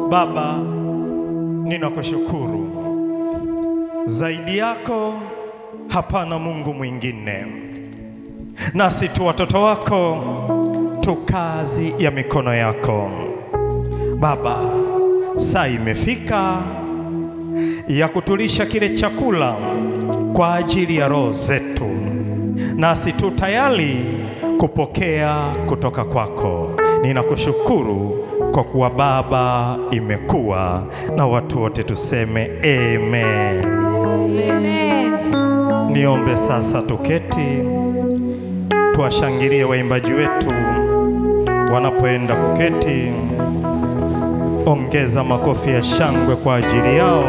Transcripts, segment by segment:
Baba, ninakushukuru. Zaidi yako hapana Mungu mwingine. Nasi tu watoto wako, tu kazi ya mikono yako. Baba, saa imefika ya kutulisha kile chakula kwa ajili ya roho zetu. Nasi tu tayari kupokea kutoka kwako. Ninakushukuru kwa kuwa Baba imekuwa, na watu wote tuseme amen. Amen. Niombe sasa tuketi, tuwashangilie waimbaji wetu wanapoenda kuketi. Ongeza makofi ya shangwe kwa ajili yao.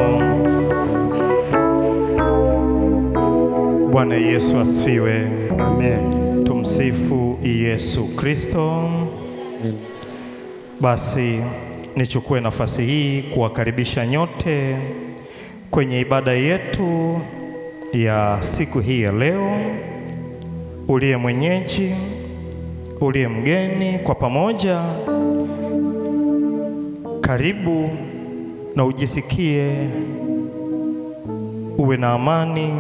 Bwana Yesu asifiwe. Amen. Tumsifu Yesu Kristo. Amen. Basi nichukue nafasi hii kuwakaribisha nyote kwenye ibada yetu ya siku hii ya leo. Uliye mwenyeji, uliye mgeni, kwa pamoja karibu na ujisikie uwe na amani,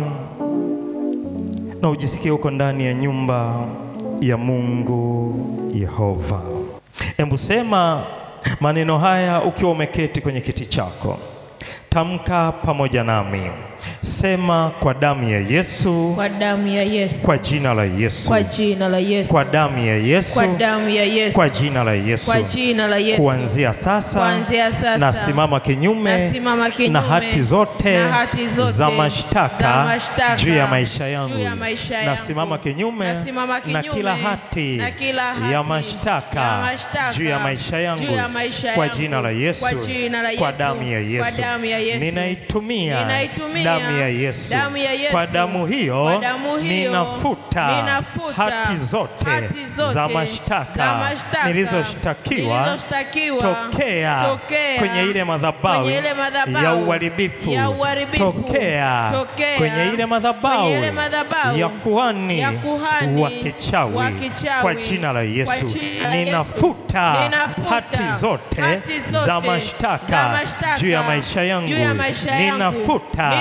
na ujisikie uko ndani ya nyumba ya Mungu Yehova. Hebu sema maneno haya ukiwa umeketi kwenye kiti chako. Tamka pamoja nami. Sema kwa damu ya Yesu. Kwa damu ya Yesu. Kwa jina la Yesu. Kwa jina la Yesu. Kwa damu ya Yesu. Kwa damu ya Yesu. Kwa jina la Yesu. Kwa jina la Yesu. Kuanzia sasa nasimama kinyume na hati zote za mashtaka juu ya maisha yangu. Nasimama kinyume na kila hati ya mashtaka juu ya maisha yangu kwa jina la Yesu. Kwa damu ya Yesu. Ninaitumia damu ya Yesu. Kwa damu hiyo ninafuta hati zote za mashtaka nilizoshtakiwa tokea kwenye ile madhabahu ya uharibifu, tokea kwenye ile madhabahu ya kuhani wa kichawi kwa jina la Yesu. Ninafuta hati zote za mashtaka juu ya maisha yangu. Ninafuta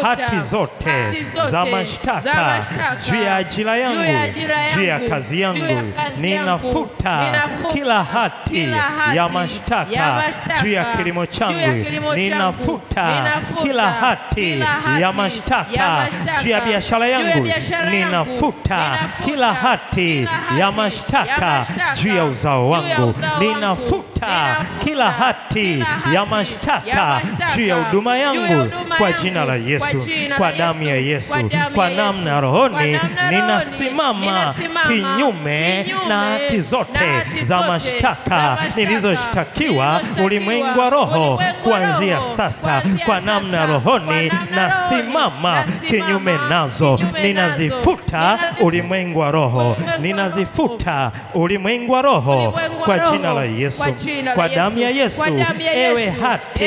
hati zote za mashtaka juu ya ajira yangu, juu ya kazi yangu. Ninafuta kila hati ya mashtaka juu ya kilimo changu. Ninafuta kila hati ya mashtaka juu ya biashara yangu. Ninafuta kila hati ya mashtaka juu ya uzao wangu. Ninafuta kila hati ya mashtaka juu ya huduma yangu kwa jina la Yesu. Kwa damu ya Yesu. Kwa namna ya rohoni ninasimama kinyume na hati zote za mashtaka nilizoshtakiwa ulimwengu wa roho kuanzia sasa. Kwa namna ya rohoni nasimama kinyume nazo. Ninazifuta ulimwengu wa roho. Ninazifuta ulimwengu wa roho kwa jina la Yesu. Kwa damu ya Yesu. Ewe hati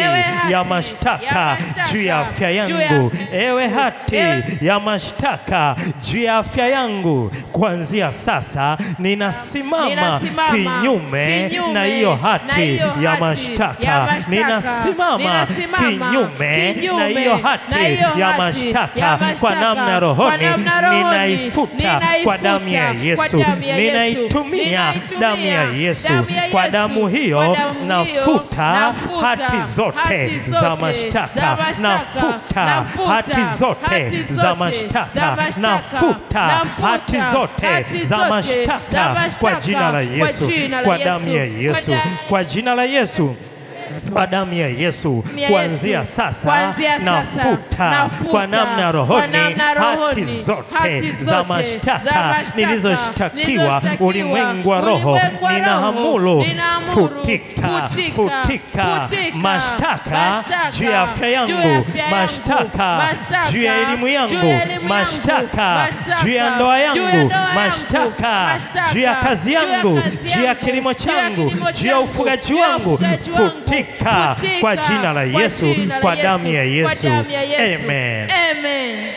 ya mashtaka juu ya afya yangu, ewe hati ya mashtaka juu ya afya yangu, kuanzia sasa ninasimama kinyume na hiyo hati ya mashtaka. Ninasimama kinyume na hiyo hati ya mashtaka. Kwa namna ya rohoni ninaifuta kwa damu ya Yesu. Ninaitumia damu ya Yesu. Kwa damu hiyo nafuta hati zote za mashtaka. Nafuta hati zote za mashtaka. Nafuta hati zote za mashtaka kwa jina la Yesu. Kwa damu ya Yesu. Kwa jina la Yesu. Kwa damu ya Yesu. Kuanzia sasa nafuta kwa namna ya rohoni hati zote za mashtaka nilizoshtakiwa ulimwengu wa roho. Ninaamuru futika, futika mashtaka juu ya afya yangu, mashtaka juu ya elimu yangu, mashtaka juu ya ndoa yangu, mashtaka juu ya kazi yangu, juu ya kilimo changu, juu ya ufugaji wangu. Futika kwa jina la Yesu. Kwa damu ya Yesu. Amen. Amen.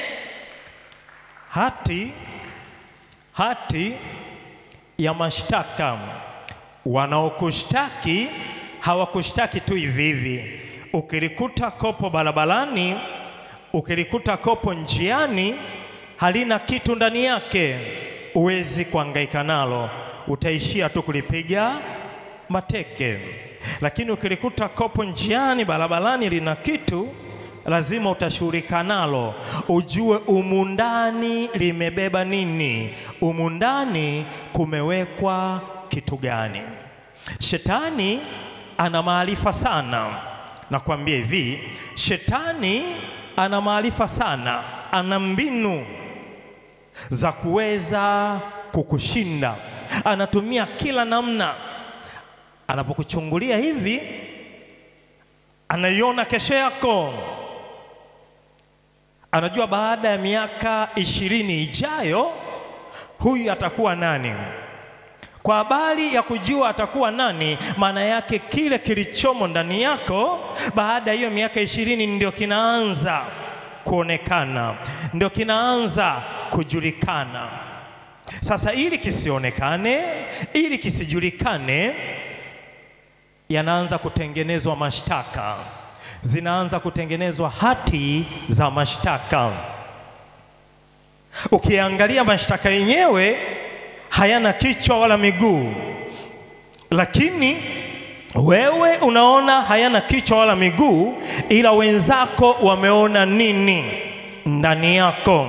Hati ya mashtaka. Wanaokushtaki hawakushtaki tu hivi hivi. Ukilikuta kopo barabarani, ukilikuta kopo njiani, halina kitu ndani yake, uwezi kuhangaika nalo, utaishia tu kulipiga mateke. Lakini ukilikuta kopo njiani barabarani lina kitu, lazima utashughulika nalo, ujue umundani limebeba nini, umundani kumewekwa kitu gani. Shetani ana maarifa sana. Nakwambia hivi, shetani ana maarifa sana, ana mbinu za kuweza kukushinda. Anatumia kila namna. Anapokuchungulia hivi, anaiona kesho yako. Anajua baada ya miaka 20 ijayo huyu atakuwa nani. Kwa habari ya kujua atakuwa nani, maana yake kile kilichomo ndani yako baada ya hiyo miaka 20 ndio kinaanza kuonekana, ndio kinaanza kujulikana. Sasa ili kisionekane, ili kisijulikane, yanaanza kutengenezwa mashtaka. Zinaanza kutengenezwa hati za mashtaka. Ukiangalia mashtaka yenyewe hayana kichwa wala miguu, lakini wewe unaona hayana kichwa wala miguu, ila wenzako wameona nini? ndani yako.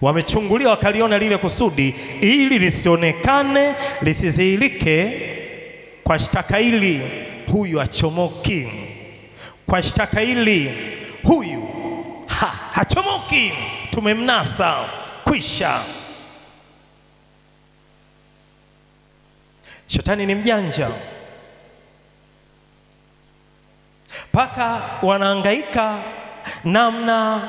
Wamechungulia wakaliona lile kusudi ili lisionekane, lisizihirike kwa shtaka hili huyu achomoki. Kwa shtaka hili huyu hachomoki, tumemnasa, kwisha. Shetani ni mjanja, paka wanahangaika namna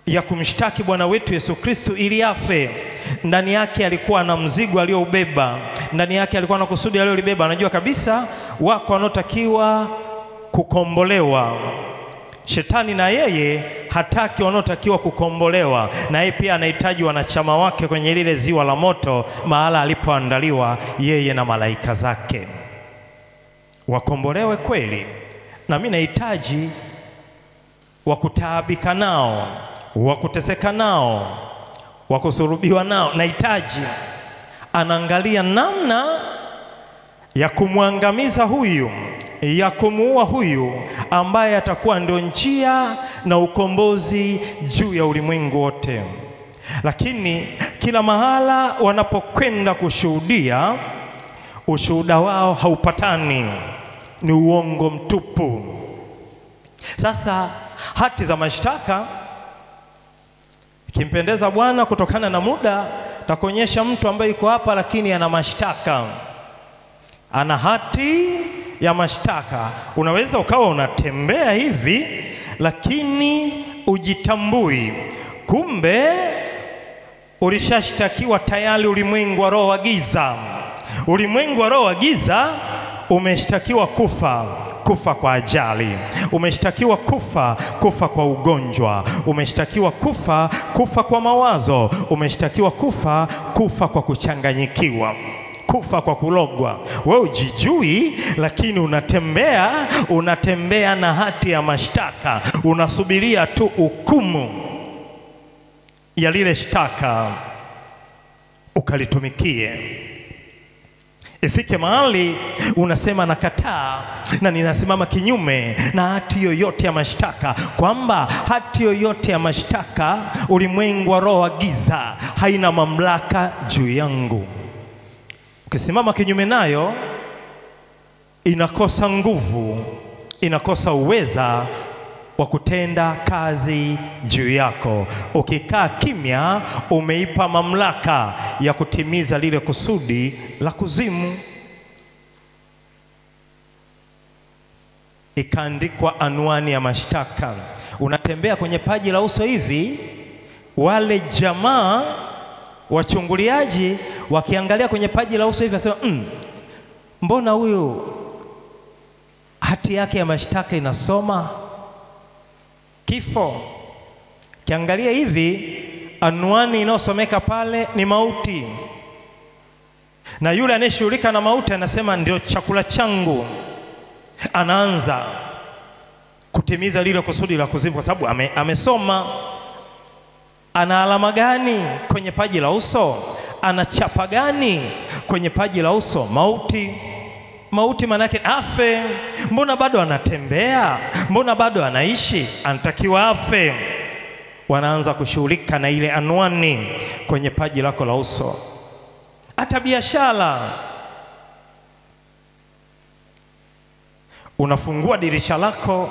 ya kumshtaki Bwana wetu Yesu Kristo ili afe. Ndani yake alikuwa na mzigo alioubeba, ndani yake alikuwa na kusudi aliolibeba. Anajua kabisa wako wanaotakiwa kukombolewa. Shetani na yeye hataki wanaotakiwa kukombolewa, na yeye pia anahitaji wanachama wake kwenye lile ziwa la moto, mahala alipoandaliwa yeye na malaika zake. Wakombolewe kweli, na mimi nahitaji wakutaabika nao, wakuteseka nao, wakusurubiwa nao. Nahitaji anaangalia namna ya kumwangamiza huyu, ya kumuua huyu ambaye atakuwa ndio njia na ukombozi juu ya ulimwengu wote. Lakini kila mahala wanapokwenda kushuhudia, ushuhuda wao haupatani, ni uongo mtupu. Sasa hati za mashtaka, kimpendeza Bwana, kutokana na muda, takuonyesha mtu ambaye yuko hapa lakini ana mashtaka, ana hati ya mashtaka. Unaweza ukawa unatembea hivi lakini ujitambui, kumbe ulishashtakiwa tayari ulimwengu wa roho wa giza. Ulimwengu wa roho wa giza umeshtakiwa kufa kwa ajali, umeshtakiwa kufa kwa ugonjwa, umeshtakiwa kufa kwa mawazo, umeshtakiwa kufa kwa kuchanganyikiwa, kufa kwa kulogwa. Wewe ujijui, lakini unatembea na hati ya mashtaka, unasubiria tu hukumu ya lile shtaka ukalitumikie. Ifike mahali unasema nakataa na ninasimama kinyume na hati yoyote ya mashtaka, kwamba hati yoyote ya mashtaka ulimwengu wa roho wa giza haina mamlaka juu yangu. Ukisimama kinyume nayo inakosa nguvu, inakosa uweza wa kutenda kazi juu yako. Ukikaa kimya, umeipa mamlaka ya kutimiza lile kusudi la kuzimu. Ikaandikwa anwani ya mashtaka. Unatembea kwenye paji la uso hivi, wale jamaa wachunguliaji wakiangalia kwenye paji la uso hivi wasema, mbona huyu hati yake ya mashtaka inasoma kifo? Kiangalia hivi, anwani inayosomeka pale ni mauti, na yule anayeshughulika na mauti anasema ndio chakula changu. Anaanza kutimiza lile kusudi la kuzimu kwa sababu amesoma. Ana alama gani kwenye paji la uso? Ana chapa gani kwenye paji la uso? Mauti. Mauti maana yake afe. Mbona bado anatembea? Mbona bado anaishi? Anatakiwa afe. Wanaanza kushughulika na ile anwani kwenye paji lako la uso. Hata biashara, unafungua dirisha lako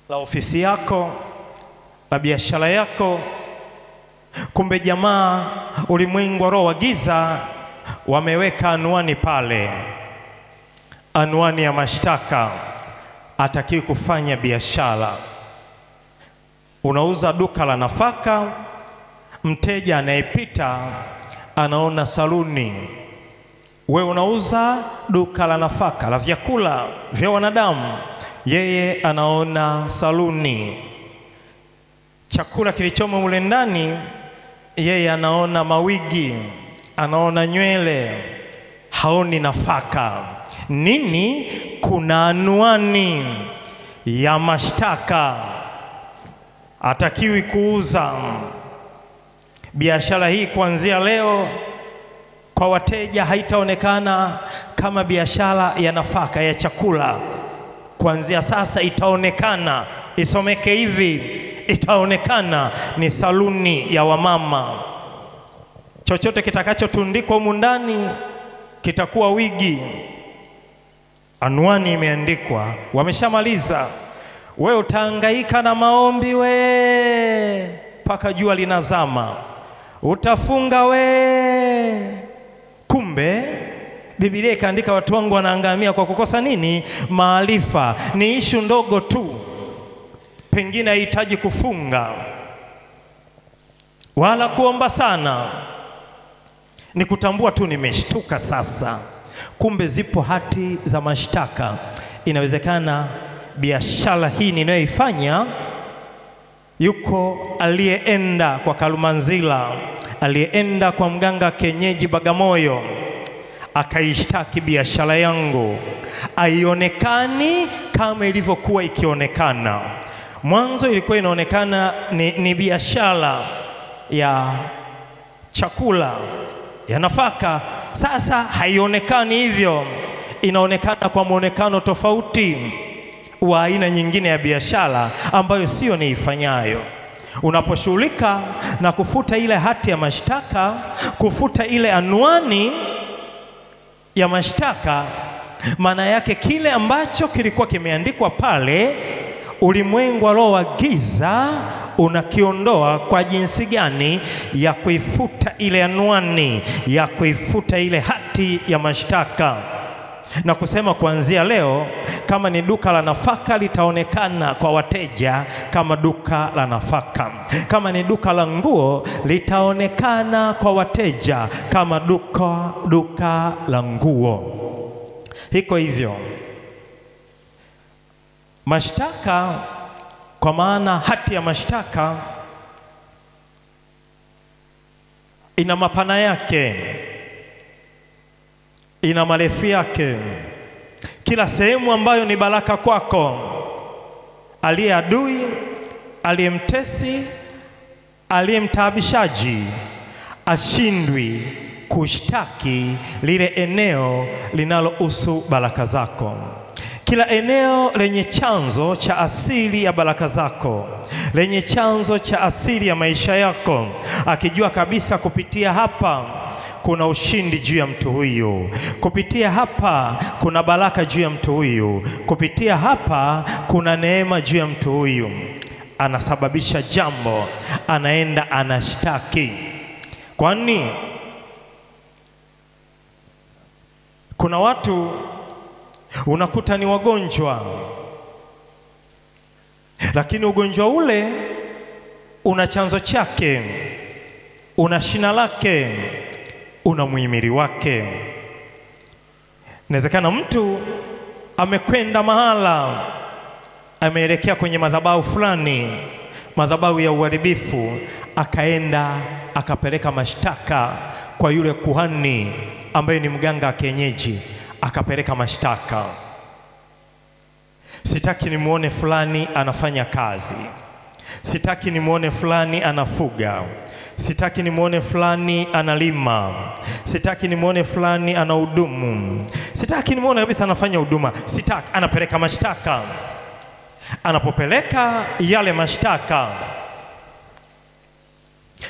la ofisi yako, la biashara yako, kumbe jamaa ulimwengu wa roho wa giza wameweka anwani pale, anwani ya mashtaka. Hataki kufanya biashara. Unauza duka la nafaka, mteja anayepita anaona saluni. Wewe unauza duka la nafaka la vyakula vya wanadamu, yeye anaona saluni. Chakula kilichomo mule ndani, yeye anaona mawigi, anaona nywele, haoni nafaka. Nini? Kuna anwani ya mashtaka. Hatakiwi kuuza. Biashara hii kuanzia leo kwa wateja haitaonekana kama biashara ya nafaka ya chakula. Kuanzia sasa itaonekana, isomeke hivi, itaonekana ni saluni ya wamama. Chochote kitakachotundikwa humu ndani kitakuwa wigi. Anwani imeandikwa, wameshamaliza. Wewe utahangaika na maombi paka jua linazama. Utafunga kumbe Biblia ikaandika watu wangu wanaangamia kwa kukosa nini? Maarifa. Ni ishu ndogo tu, pengine haihitaji kufunga wala kuomba sana, ni kutambua tu nimeshtuka sasa. Kumbe zipo hati za mashtaka. Inawezekana biashara hii ninayoifanya, yuko aliyeenda kwa Kalumanzila, aliyeenda kwa mganga kienyeji Bagamoyo, akaishtaki biashara yangu, haionekani kama ilivyokuwa ikionekana. Mwanzo ilikuwa inaonekana ni biashara ya chakula, ya nafaka. Sasa haionekani hivyo, inaonekana kwa muonekano tofauti wa aina nyingine ya biashara ambayo sio niifanyayo. Unaposhughulika na kufuta ile hati ya mashtaka, kufuta ile anwani ya mashtaka, maana yake kile ambacho kilikuwa kimeandikwa pale, ulimwengu wa roho wa giza unakiondoa. Kwa jinsi gani? Ya kuifuta ile anwani, ya kuifuta ile hati ya mashtaka, na kusema kuanzia leo, kama ni duka la nafaka litaonekana kwa wateja kama duka la nafaka, kama ni duka la nguo litaonekana kwa wateja kama duka la nguo. Hiko hivyo mashtaka, kwa maana hati ya mashtaka ina mapana yake, ina marefu yake. Kila sehemu ambayo ni baraka kwako, aliye adui, aliyemtesi, aliyemtaabishaji ashindwi kushtaki lile eneo linalohusu baraka zako. Kila eneo lenye chanzo cha asili ya baraka zako, lenye chanzo cha asili ya maisha yako, akijua kabisa kupitia hapa kuna ushindi juu ya mtu huyu, kupitia hapa kuna baraka juu ya mtu huyu, kupitia hapa kuna neema juu ya mtu huyu, anasababisha jambo, anaenda anashtaki. Kwani kuna watu unakuta ni wagonjwa, lakini ugonjwa ule una chanzo chake, una shina lake, una muhimili wake. Inawezekana mtu amekwenda mahala, ameelekea kwenye madhabahu fulani, madhabahu ya uharibifu, akaenda akapeleka mashtaka kwa yule kuhani ambaye ni mganga wa kienyeji, akapeleka mashtaka. Sitaki nimuone fulani anafanya kazi, sitaki nimuone fulani anafuga, sitaki nimuone fulani analima, sitaki nimuone fulani anahudumu, sitaki nimuone kabisa anafanya huduma, sitaki. Anapeleka mashtaka. Anapopeleka yale mashtaka,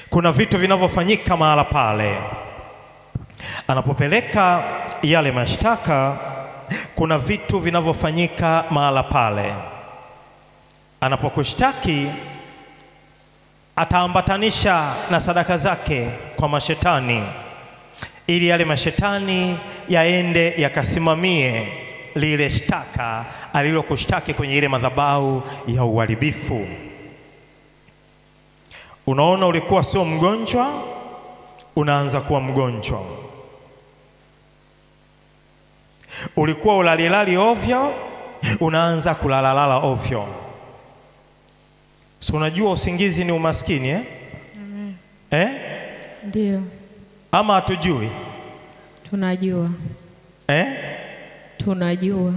kuna vitu vinavyofanyika mahala pale. Anapopeleka yale mashtaka, kuna vitu vinavyofanyika mahala pale. Anapokushtaki, ataambatanisha na sadaka zake kwa mashetani, ili yale mashetani yaende yakasimamie lile shtaka alilokushtaki kwenye ile madhabahu ya uharibifu. Unaona, ulikuwa sio mgonjwa, unaanza kuwa mgonjwa. Ulikuwa ulalilali ovyo, unaanza kulalalala ovyo. Si unajua usingizi ni umaskini Ndio. Ama hatujui? Tunajua. Tunajua.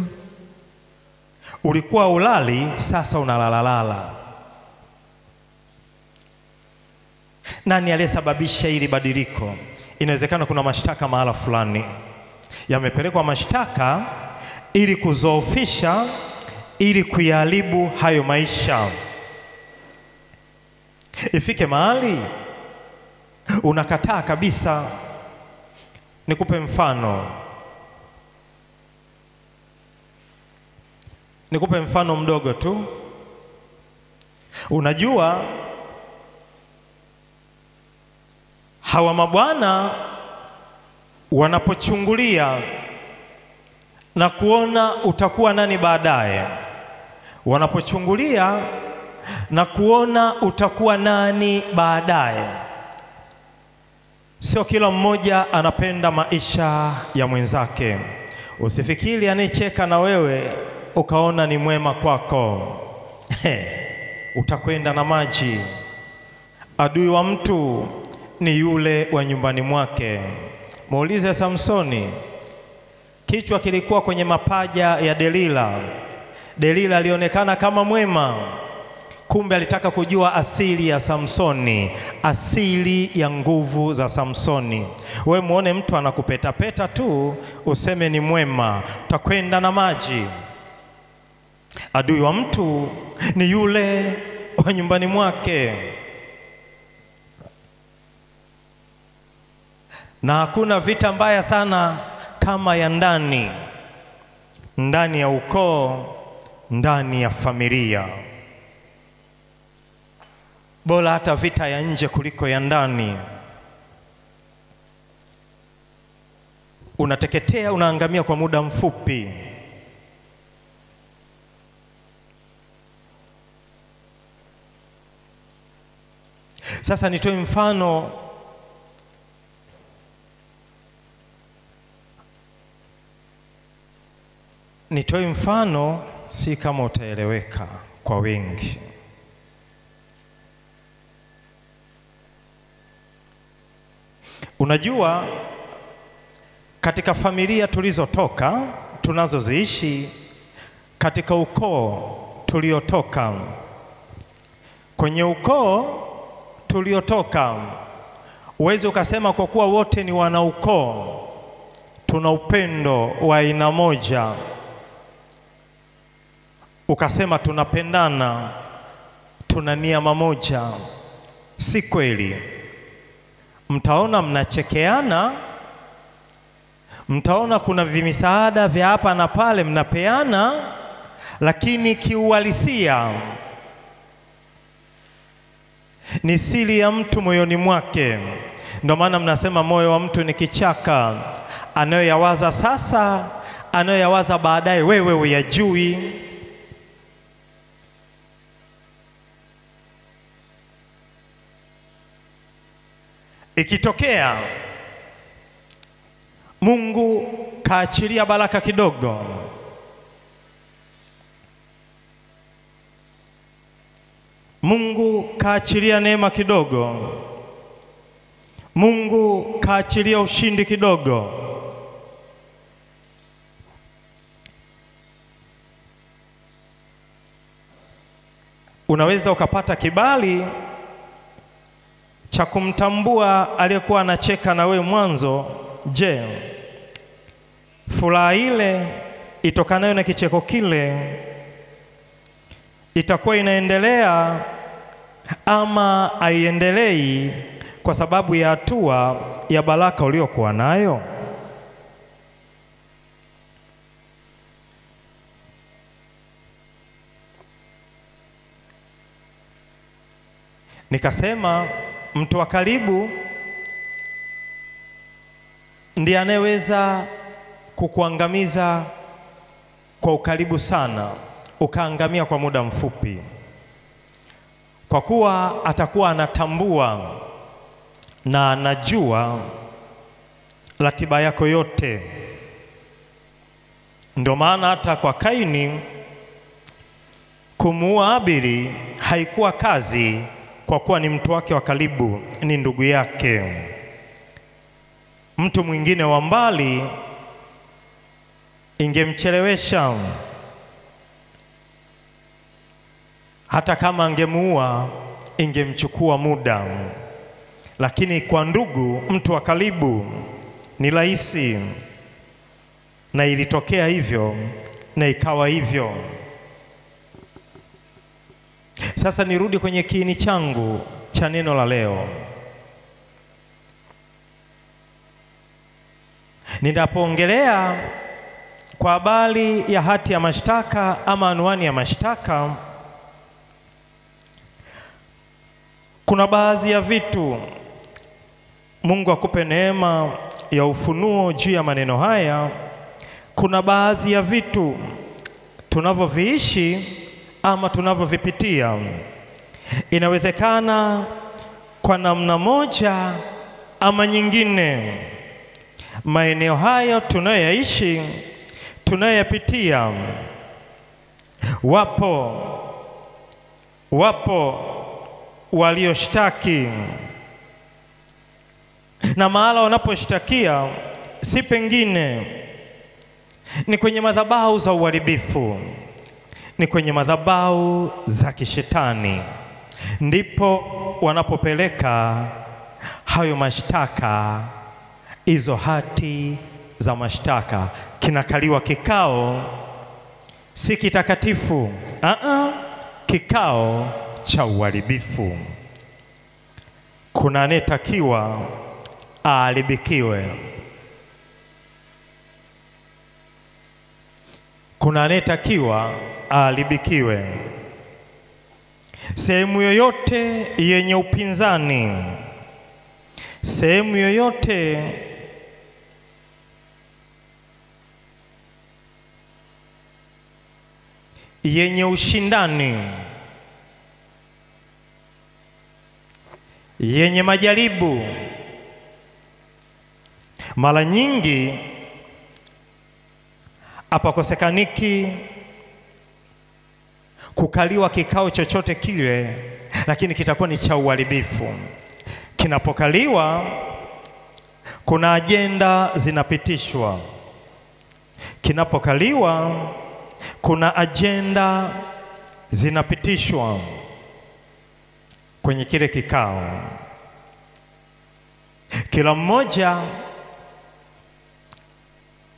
Ulikuwa ulali, sasa unalalalala. Nani aliyesababisha hili badiliko? Inawezekana kuna mashtaka mahala fulani yamepelekwa mashtaka ili kuzoofisha, ili kuyaharibu hayo maisha. Ifike mahali unakataa kabisa. Nikupe mfano mdogo tu. Unajua hawa mabwana wanapochungulia na kuona utakuwa nani baadaye, wanapochungulia na kuona utakuwa nani baadaye, sio kila mmoja anapenda maisha ya mwenzake. Usifikiri anayecheka na wewe ukaona ni mwema kwako. Utakwenda na maji. Adui wa mtu ni yule wa nyumbani mwake. Muulize Samsoni, kichwa kilikuwa kwenye mapaja ya Delila. Delila alionekana kama mwema, kumbe alitaka kujua asili ya Samsoni, asili ya nguvu za Samsoni. We muone mtu anakupeta tu useme ni mwema, utakwenda na maji. Adui wa mtu ni yule wa nyumbani mwake. Na hakuna vita mbaya sana kama ya ndani ya ukoo, ndani ya familia. Bora hata vita ya nje kuliko ya ndani. Unateketea, unaangamia kwa muda mfupi. Sasa nitoe mfano, si kama utaeleweka kwa wengi. Unajua katika familia tunazoziishi, katika ukoo tuliotoka, kwenye ukoo tuliotoka, uweze ukasema kwa kuwa wote ni wanaukoo, tuna upendo wa aina moja, ukasema tunapendana, tuna nia moja. Si kweli. Mtaona mnachekeana, mtaona kuna vimisaada vya hapa na pale mnapeana, lakini kiuhalisia ni siri ya mtu moyoni mwake. Ndio maana mnasema moyo wa mtu ni kichaka, anayoyawaza sasa, anayoyawaza baadaye wewe huyajui. Ikitokea Mungu kaachilia baraka kidogo, Mungu kaachilia neema kidogo, Mungu kaachilia ushindi kidogo, unaweza ukapata kibali cha kumtambua aliyekuwa anacheka na wewe mwanzo. Je, furaha ile itokanayo na kicheko kile itakuwa inaendelea ama haiendelei kwa sababu ya hatua ya baraka uliyokuwa nayo? Nikasema mtu wa karibu ndiye anayeweza kukuangamiza kwa ukaribu sana, ukaangamia kwa muda mfupi, kwa kuwa atakuwa anatambua na anajua ratiba yako yote. Ndio maana hata kwa Kaini kumuua Habili haikuwa kazi, kwa kuwa ni mtu wake wa karibu, ni ndugu yake. Mtu mwingine wa mbali ingemchelewesha, hata kama angemuua ingemchukua muda, lakini kwa ndugu, mtu wa karibu, ni rahisi. Na ilitokea hivyo na ikawa hivyo. Sasa nirudi kwenye kiini changu. cha neno la leo. Ninapoongelea kwa habari ya hati ya mashtaka ama anwani ya mashtaka, kuna baadhi ya vitu, Mungu akupe neema ya ufunuo juu ya maneno haya. Kuna baadhi ya vitu tunavyoviishi ama tunavyovipitia, inawezekana kwa namna moja ama nyingine, maeneo haya tunayoyaishi, tunayoyapitia, wapo walioshtaki, na mahala wanaposhtakia si pengine ni kwenye madhabahu za uharibifu, ni kwenye madhabahu za kishetani, ndipo wanapopeleka hayo mashtaka, hizo hati za mashtaka. Kinakaliwa kikao si kitakatifu, kikao cha uharibifu. Kuna anayetakiwa aharibikiwe, kuna anayetakiwa aharibikiwe. Sehemu yoyote yenye upinzani, sehemu yoyote yenye ushindani, yenye majaribu, mara nyingi hapakosekaniki kukaliwa kikao chochote kile, lakini kitakuwa ni cha uharibifu. Kinapokaliwa kuna ajenda zinapitishwa, kinapokaliwa kuna ajenda zinapitishwa kwenye kile kikao. Kila mmoja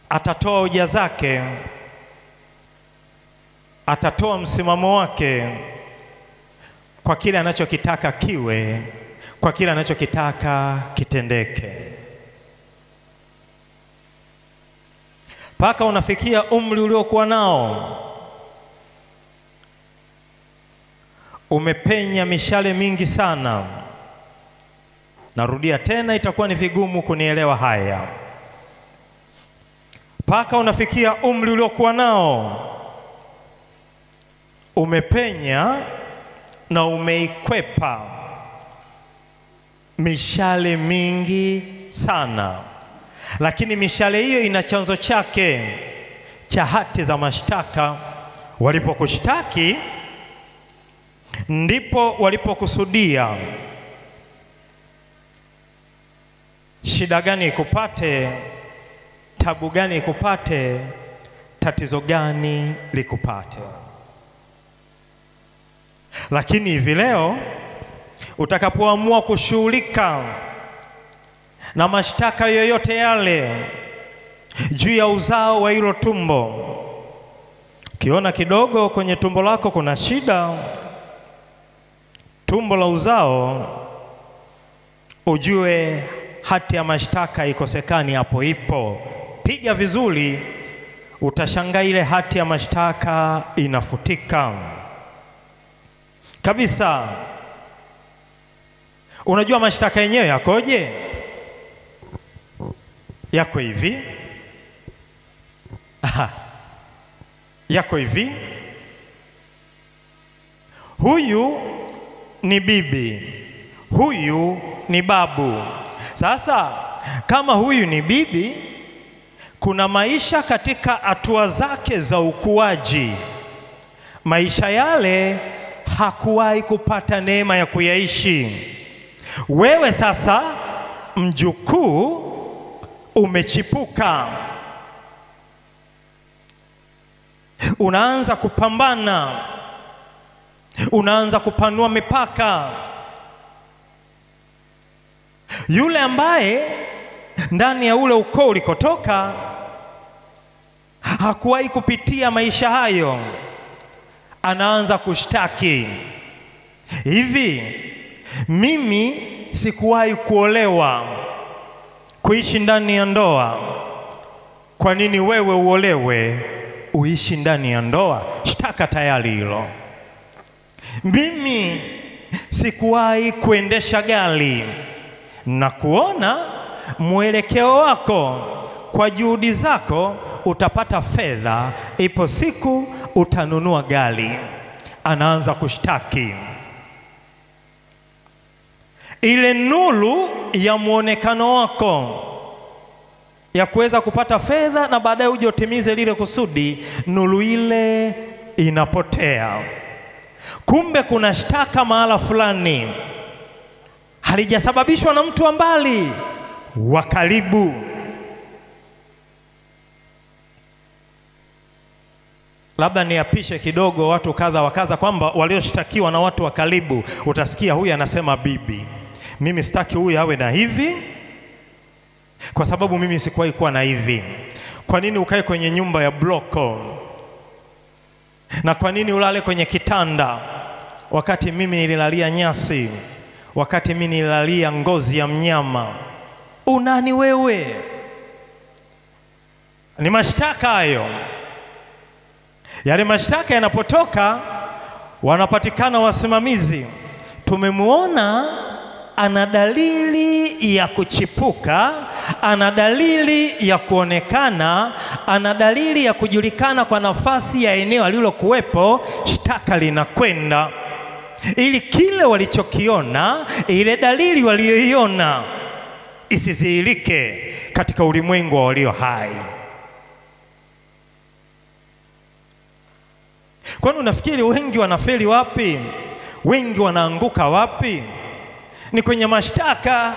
atatoa hoja zake, atatoa msimamo wake kwa kile anachokitaka kiwe, kwa kile anachokitaka kitendeke. Paka unafikia umri uliokuwa nao, umepenya mishale mingi sana. Narudia tena, itakuwa ni vigumu kunielewa haya. Paka unafikia umri uliokuwa nao, umepenya na umeikwepa mishale mingi sana, lakini mishale hiyo ina chanzo chake cha hati za mashtaka. Walipokushtaki ndipo walipokusudia shida gani ikupate, tabu gani ikupate, tatizo gani likupate. Lakini hivi leo utakapoamua kushughulika na mashtaka yoyote yale juu ya uzao wa hilo tumbo, ukiona kidogo kwenye tumbo lako kuna shida, tumbo la uzao, ujue hati ya mashtaka ikosekani hapo ipo. Piga vizuri, utashangaa ile hati ya mashtaka inafutika kabisa. Unajua mashtaka yenyewe yakoje? Yako hivi. Yako hivi. Huyu ni bibi, huyu ni babu. Sasa kama huyu ni bibi, kuna maisha katika hatua zake za ukuaji, maisha yale hakuwahi kupata neema ya kuyaishi. Wewe sasa mjukuu umechipuka, unaanza kupambana, unaanza kupanua mipaka. Yule ambaye ndani ya ule ukoo ulikotoka hakuwahi kupitia maisha hayo, anaanza kushtaki. Hivi mimi sikuwahi kuolewa, kuishi ndani ya ndoa. Kwa nini wewe uolewe uishi ndani ya ndoa? Shtaka tayari hilo. Mimi sikuwahi kuendesha gari, na kuona mwelekeo wako kwa juhudi zako utapata fedha, ipo siku utanunua gari. Anaanza kushtaki ile nuru ya muonekano wako ya kuweza kupata fedha, na baadaye uje utimize lile kusudi, nuru ile inapotea. Kumbe kuna shtaka mahala fulani halijasababishwa na mtu wa mbali, wa karibu. Labda niapishe kidogo watu kadha wa kadha kwamba walioshtakiwa na watu wa karibu. Utasikia huyu anasema bibi, mimi sitaki huyu awe na hivi kwa sababu mimi sikuwahi kuwa na hivi. Kwa nini ukae kwenye nyumba ya bloko? Na kwa nini ulale kwenye kitanda wakati mimi nililalia nyasi, wakati mimi nililalia ngozi ya mnyama? Unani wewe? Ni mashtaka hayo. Yale mashtaka yanapotoka, wanapatikana wasimamizi. Tumemuona ana dalili ya kuchipuka, ana dalili ya kuonekana, ana dalili ya kujulikana kwa nafasi ya eneo alilokuwepo, shtaka linakwenda ili kile walichokiona, ile dalili walioiona isizihirike katika ulimwengu wa walio hai. Kwani unafikiri wengi wanafeli wapi? Wengi wanaanguka wapi? Ni kwenye mashtaka.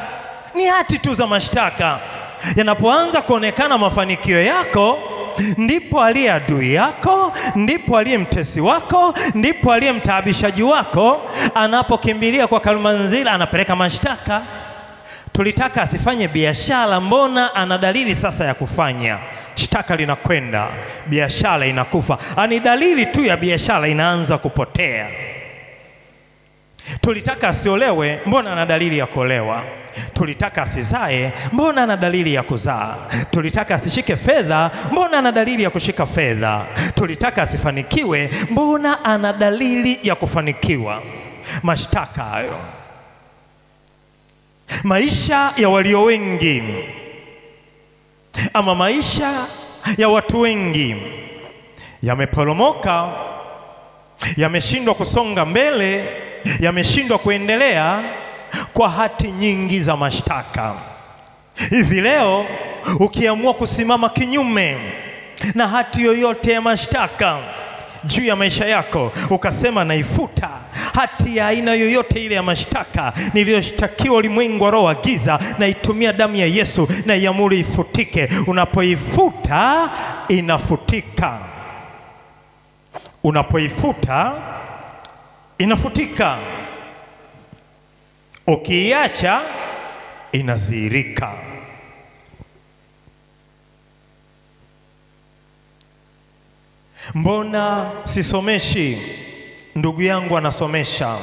Ni hati tu za mashtaka. Yanapoanza kuonekana mafanikio yako, ndipo aliye adui yako, ndipo aliye mtesi wako, ndipo aliye mtaabishaji wako anapokimbilia kwa Kalumanzira, anapeleka mashtaka. Tulitaka asifanye biashara, mbona ana dalili sasa ya kufanya? Shtaka linakwenda, biashara inakufa. Ani dalili tu ya biashara inaanza kupotea. Tulitaka asiolewe, mbona ana dalili ya kuolewa? Tulitaka asizae, mbona ana dalili ya kuzaa? Tulitaka asishike fedha, mbona ana dalili ya kushika fedha? Tulitaka asifanikiwe, mbona ana dalili ya kufanikiwa? Mashtaka hayo. Maisha ya walio wengi, ama maisha ya watu wengi yameporomoka, yameshindwa kusonga mbele, yameshindwa kuendelea kwa hati nyingi za mashtaka. Hivi leo ukiamua kusimama kinyume na hati yoyote ya mashtaka juu ya maisha yako, ukasema naifuta hati ya aina yoyote ile ya mashtaka niliyoshtakiwa ulimwengu wa roho wa giza, na itumia damu ya Yesu na iamuru ifutike. Unapoifuta inafutika. Unapoifuta inafutika. Ukiacha inazihirika. Mbona sisomeshi? Ndugu yangu anasomesha.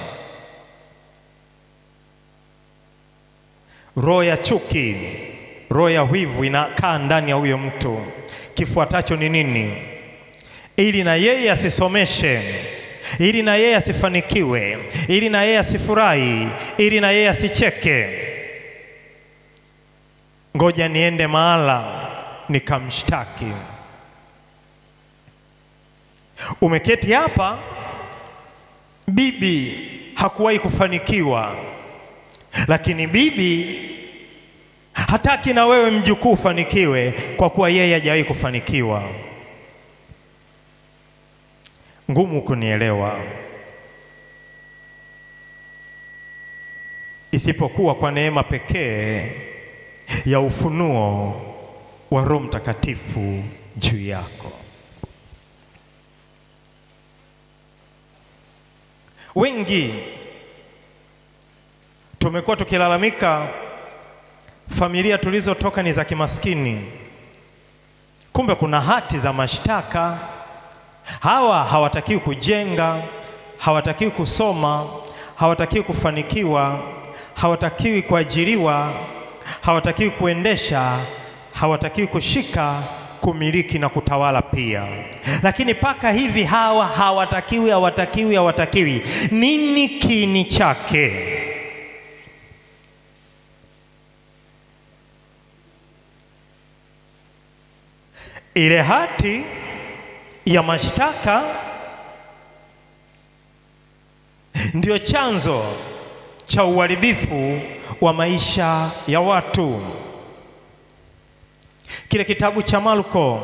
Roho ya chuki, roho ya wivu inakaa ndani ya huyo mtu. Kifuatacho ni nini? Ili na yeye asisomeshe, ili na yeye asifanikiwe, ili na yeye asifurahi, ili na yeye asicheke, ngoja niende mahala nikamshtaki. Umeketi hapa, bibi hakuwahi kufanikiwa, lakini bibi hataki na wewe mjukuu ufanikiwe kwa kuwa yeye hajawahi kufanikiwa. Ngumu kunielewa. Isipokuwa kwa neema pekee ya ufunuo wa Roho Mtakatifu juu yako. Wengi tumekuwa tukilalamika familia tulizotoka ni za kimaskini. Kumbe kuna hati za mashtaka. Hawa hawatakiwi kujenga, hawatakiwi kusoma, hawatakiwi kufanikiwa, hawatakiwi kuajiriwa, hawatakiwi kuendesha, hawatakiwi kushika, kumiliki na kutawala pia. Lakini paka hivi hawa hawatakiwi. Nini kiini chake? Ile hati ya mashtaka ndio chanzo cha uharibifu wa maisha ya watu. Kile kitabu cha Marko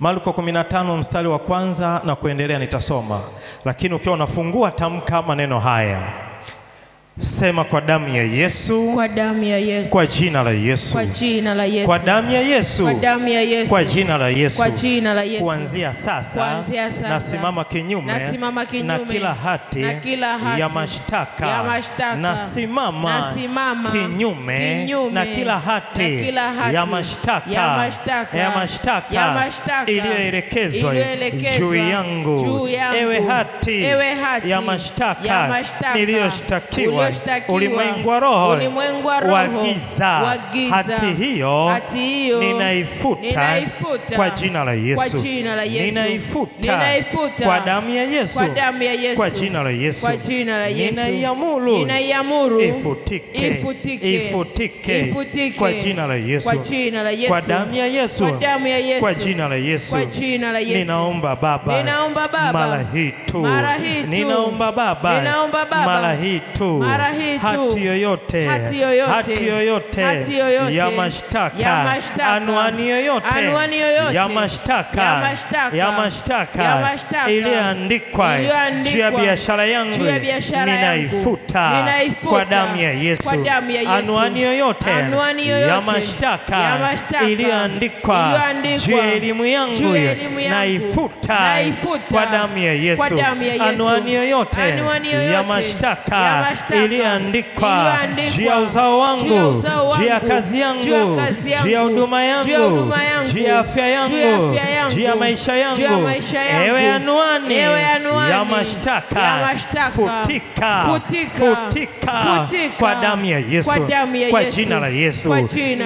15 mstari wa kwanza na kuendelea nitasoma, lakini ukiwa unafungua tamka maneno haya. Sema: kwa damu ya Yesu, kwa damu ya Yesu, kwa jina la Yesu, kwa jina la Yesu, kwa damu ya Yesu, kwa damu ya Yesu, kwa jina la Yesu, kwa jina la Yesu. Kuanzia sasa nasimama kinyume na kila hati ya mashtaka. Nasimama kinyume na kila hati ya mashtaka iliyoelekezwa juu yangu. Ewe hati ya mashtaka niliyoshtakiwa, ulimwengu wa roho wa giza, hati hiyo ninaifuta kwa jina la Yesu. Ninaifuta kwa damu ya Yesu, kwa jina la Yesu. Ninaiamuru ifutike kwa jina la Yesu, kwa damu ya Yesu, kwa jina la Yesu. Ninaomba Baba mara hii tu, ninaomba Baba mara hii tu, hati yoyote ya mashtaka, anwani yoyote ya mashtaka iliyoandikwa juu ya biashara yangu, ninaifuta kwa damu ya Yesu. Anwani yoyote ya mashtaka iliyoandikwa juu ya elimu yangu, naifuta kwa damu ya Yesu. Anwani yoyote ya mashtaka iliyoandikwa juu ya uzao wangu, juu ya kazi yangu, juu ya huduma yangu, juu ya afya yangu, juu ya maisha yangu, ewe anwani ya mashtaka, futika kwa damu ya Yesu, kwa jina la Yesu.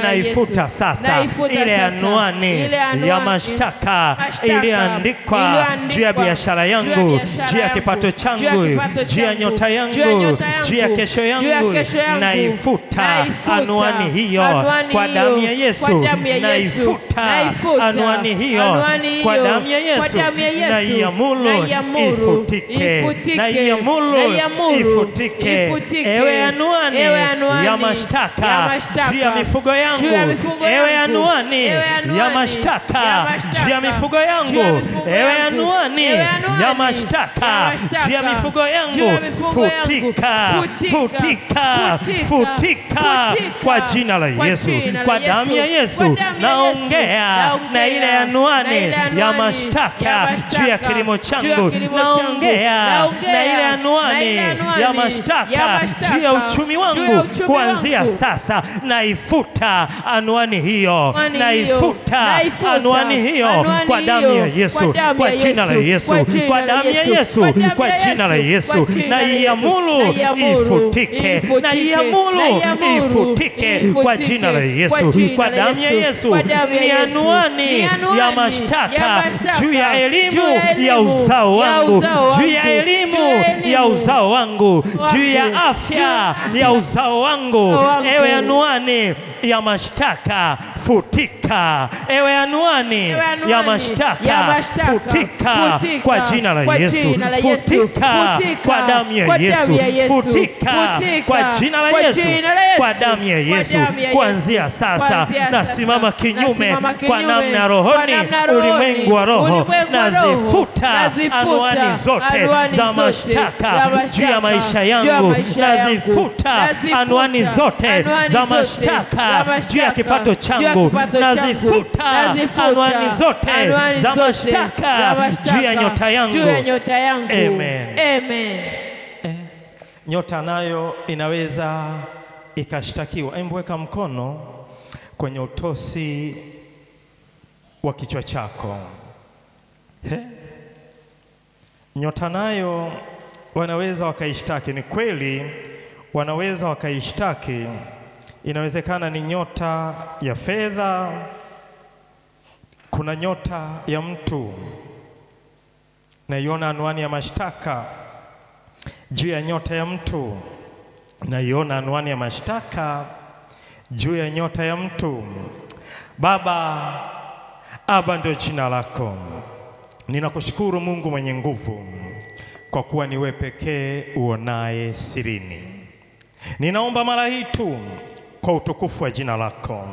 Naifuta sasa ile anwani ya mashtaka iliyoandikwa juu ya biashara yangu, juu ya kipato changu, juu ya nyota yangu, juu ya kesho yangu. Naifuta anwani hiyo kwa damu ya Yesu. Naifuta anwani hiyo kwa damu ya Yesu. Naiamuru ifutike, naiamuru ifutike. Ewe anwani ya mashtaka juu ya mifugo yangu, ewe anwani ya mashtaka juu ya mifugo yangu, ewe anwani ya mashtaka juu ya mifugo yangu, futika kwa jina la Yesu, kwa damu ya Yesu. Naongea na ile anwani ya mashtaka juu ya kilimo changu, naongea na ile anwani ya mashtaka juu ya uchumi wangu. Kuanzia sasa naifuta anwani hiyo, naifuta anwani hiyo kwa damu ya Yesu, kwa jina la Yesu, kwa damu ya Yesu, kwa jina la Yesu. Naiamuru ifutike, naiamuru ifutike kwa jina la Yesu, kwa damu ya Yesu. Ni anwani ya mashtaka juu ya elimu ya uzao wangu, juu ya elimu ya uzao wangu, juu ya afya ya uzao wangu. Ewe anwani ya mashtaka, futika. Ewe anwani ya mashtaka, futika kwa jina la Yesu, futika kwa damu ya Yesu, futika kwa jina la Yesu, kwa damu ya Yesu. Kuanzia sasa nasimama kinyume kwa namna rohoni, ulimwengu wa roho. Nazifuta anwani zote za mashtaka juu ya maisha yangu, nazifuta anwani zote za mashtaka juu ya kipato changu, nazifuta anwani zote za mashtaka juu ya nyota yangu. Amen. Nyota nayo inaweza ikashtakiwa. Hebu weka mkono kwenye utosi wa kichwa chako. Nyota nayo wanaweza wakaishtaki. Ni kweli wanaweza wakaishtaki. Inawezekana ni nyota ya fedha, kuna nyota ya mtu. Naiona anwani ya mashtaka juu ya nyota ya mtu. Naiona anwani ya mashtaka juu ya nyota ya mtu. Baba, Aba ndio jina lako. Ninakushukuru Mungu mwenye nguvu, kwa kuwa ni wewe pekee uonaye sirini. Ninaomba mara hii tu kwa utukufu wa jina lako,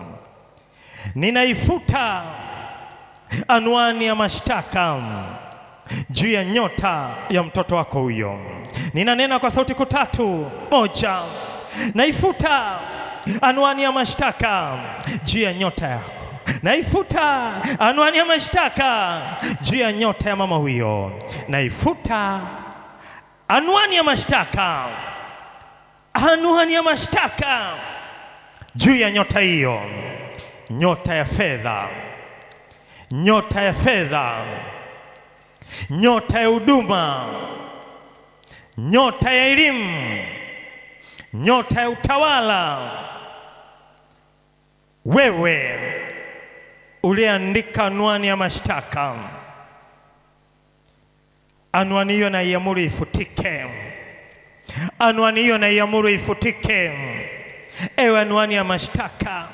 ninaifuta anwani ya mashtaka juu ya nyota ya mtoto wako huyo. Ninanena kwa sauti kutatu. Moja, naifuta anwani ya mashtaka juu ya nyota yako. Naifuta anwani ya mashtaka juu ya nyota ya mama huyo. Naifuta anwani ya mashtaka, anwani ya mashtaka juu ya nyota hiyo. Nyota ya fedha, nyota ya fedha, nyota ya huduma, nyota ya elimu, nyota ya utawala. Wewe uliandika anwani ya mashtaka, anwani hiyo na iamuru ifutike. Anwani hiyo na iamuru ifutike. Ewe anwani ya mashtaka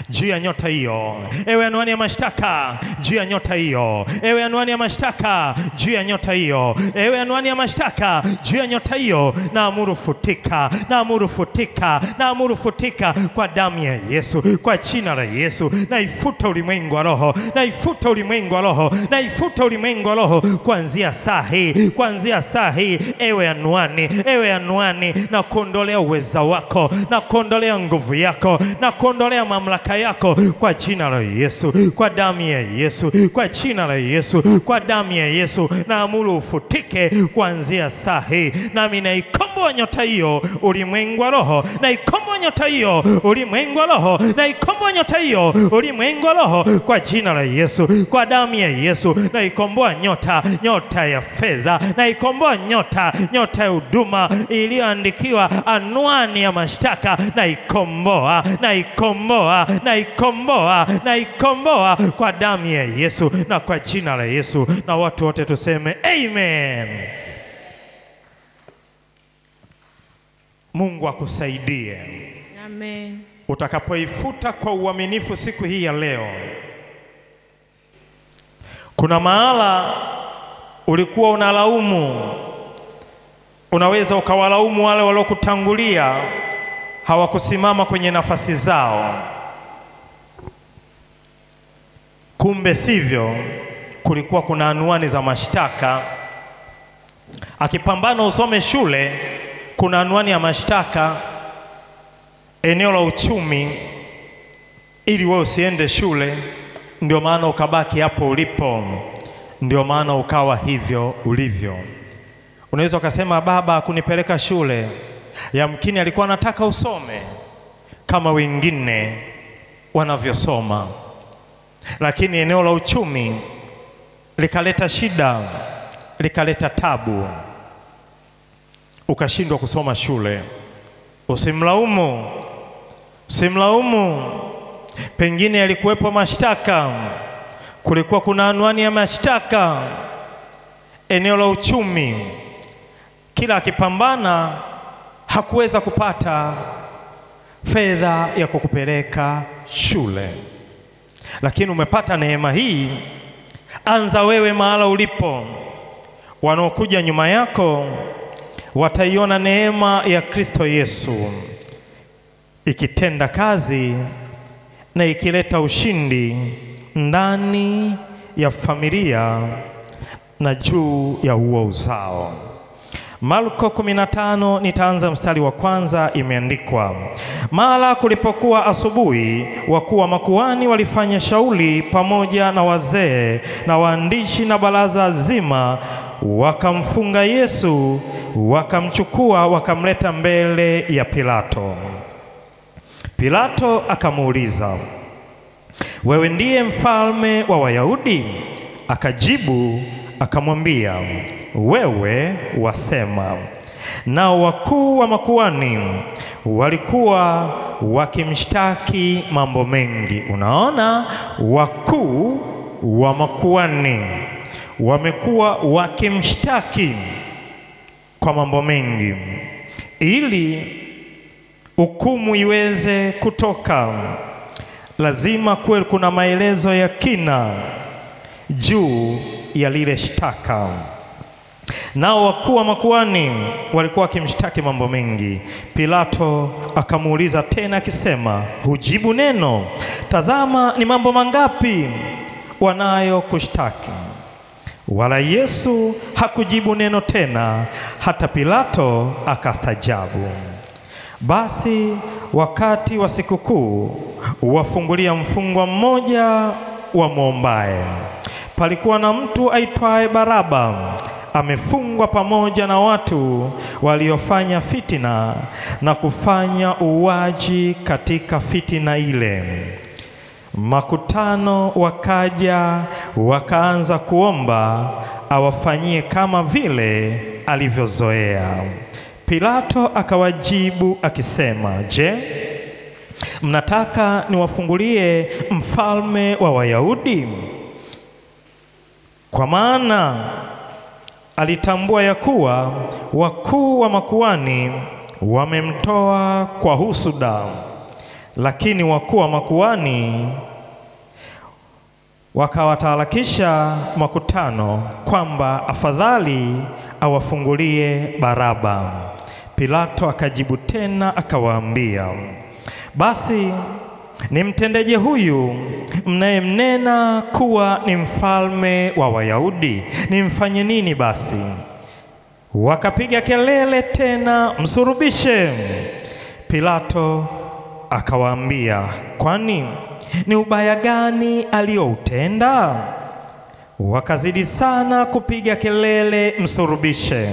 juu ya nyota hiyo. Ewe anwani ya mashtaka juu ya nyota hiyo. Ewe anwani ya mashtaka juu ya nyota hiyo. Ewe anwani ya mashtaka juu ya nyota hiyo. Naamuru futika, naamuru futika, naamuru futika kwa damu ya Yesu, kwa jina la Yesu. Naifuta ulimwengu wa roho, naifuta ulimwengu wa roho, naifuta ulimwengu wa roho kuanzia saa hii, kuanzia saa hii. Ewe anwani, ewe anwani, na kuondolea uweza wako, na kuondolea nguvu yako, na kuondolea mamlaka yako kwa jina la Yesu, kwa damu ya Yesu, kwa jina la Yesu, kwa damu ya Yesu. Naamuru ufutike kuanzia saa hii. Nami naikomboa nyota hiyo ulimwengu wa roho, naikomboa nyota hiyo ulimwengu wa roho, naikomboa nyota hiyo ulimwengu wa roho kwa jina la Yesu, kwa damu ya Yesu. Naikomboa nyota, nyota ya fedha, naikomboa nyota, nyota ya huduma iliyoandikiwa anwani ya mashtaka. Naikomboa, naikomboa, naikomboa, naikomboa kwa damu ya Yesu na kwa jina la Yesu. Na watu wote tuseme amen. Mungu akusaidie. Amen. Utakapoifuta kwa uaminifu siku hii ya leo. Kuna mahala ulikuwa unalaumu, unaweza ukawalaumu wale waliokutangulia hawakusimama kwenye nafasi zao. Kumbe sivyo, kulikuwa kuna anwani za mashtaka. Akipambana usome shule, kuna anwani ya mashtaka eneo la uchumi, ili wewe usiende shule. Ndio maana ukabaki hapo ulipo, ndio maana ukawa hivyo ulivyo. Unaweza ukasema baba kunipeleka shule, yamkini alikuwa anataka usome kama wengine wanavyosoma, lakini eneo la uchumi likaleta shida, likaleta tabu, ukashindwa kusoma shule. Usimlaumu, usimlaumu. Pengine yalikuwepo mashtaka, kulikuwa kuna anwani ya mashtaka eneo la uchumi. Kila akipambana hakuweza kupata fedha ya kukupeleka shule. Lakini umepata neema hii. Anza wewe mahala ulipo. Wanaokuja nyuma yako wataiona neema ya Kristo Yesu ikitenda kazi na ikileta ushindi ndani ya familia na juu ya huo uzao. Marko 15 nitaanza mstari wa kwanza. Imeandikwa, mara kulipokuwa asubuhi, wakuu wa makuhani walifanya shauri pamoja na wazee na waandishi na baraza zima, wakamfunga Yesu, wakamchukua, wakamleta mbele ya Pilato. Pilato akamuuliza, wewe ndiye mfalme wa Wayahudi? Akajibu akamwambia, wewe wasema. Nao wakuu wa makuhani walikuwa wakimshtaki mambo mengi. Unaona, wakuu wa makuhani wamekuwa wakimshtaki kwa mambo mengi ili hukumu iweze kutoka. Lazima kuwe kuna maelezo ya kina juu ya lile shtaka. Nao wakuu wa makuhani walikuwa wakimshtaki mambo mengi. Pilato akamuuliza tena akisema, hujibu neno? Tazama ni mambo mangapi wanayo kushtaki. Wala Yesu hakujibu neno tena, hata Pilato akastajabu. Basi wakati wa sikukuu wafungulia mfungwa mmoja wa muombaye. Palikuwa na mtu aitwaye Baraba, amefungwa pamoja na watu waliofanya fitina na kufanya uuaji katika fitina ile. Makutano wakaja wakaanza kuomba awafanyie kama vile alivyozoea. Pilato akawajibu akisema, je, mnataka niwafungulie mfalme wa Wayahudi? Kwa maana alitambua ya kuwa wakuu wa makuhani wamemtoa kwa husuda. Lakini wakuu wa makuhani wakawataharakisha makutano kwamba afadhali awafungulie Baraba. Pilato akajibu tena akawaambia, basi nimtendeje huyu mnayemnena kuwa ni mfalme wa Wayahudi? Nimfanye nini basi? Wakapiga kelele tena, msurubishe. Pilato akawaambia, kwani ni ubaya gani alioutenda? Wakazidi sana kupiga kelele, msurubishe.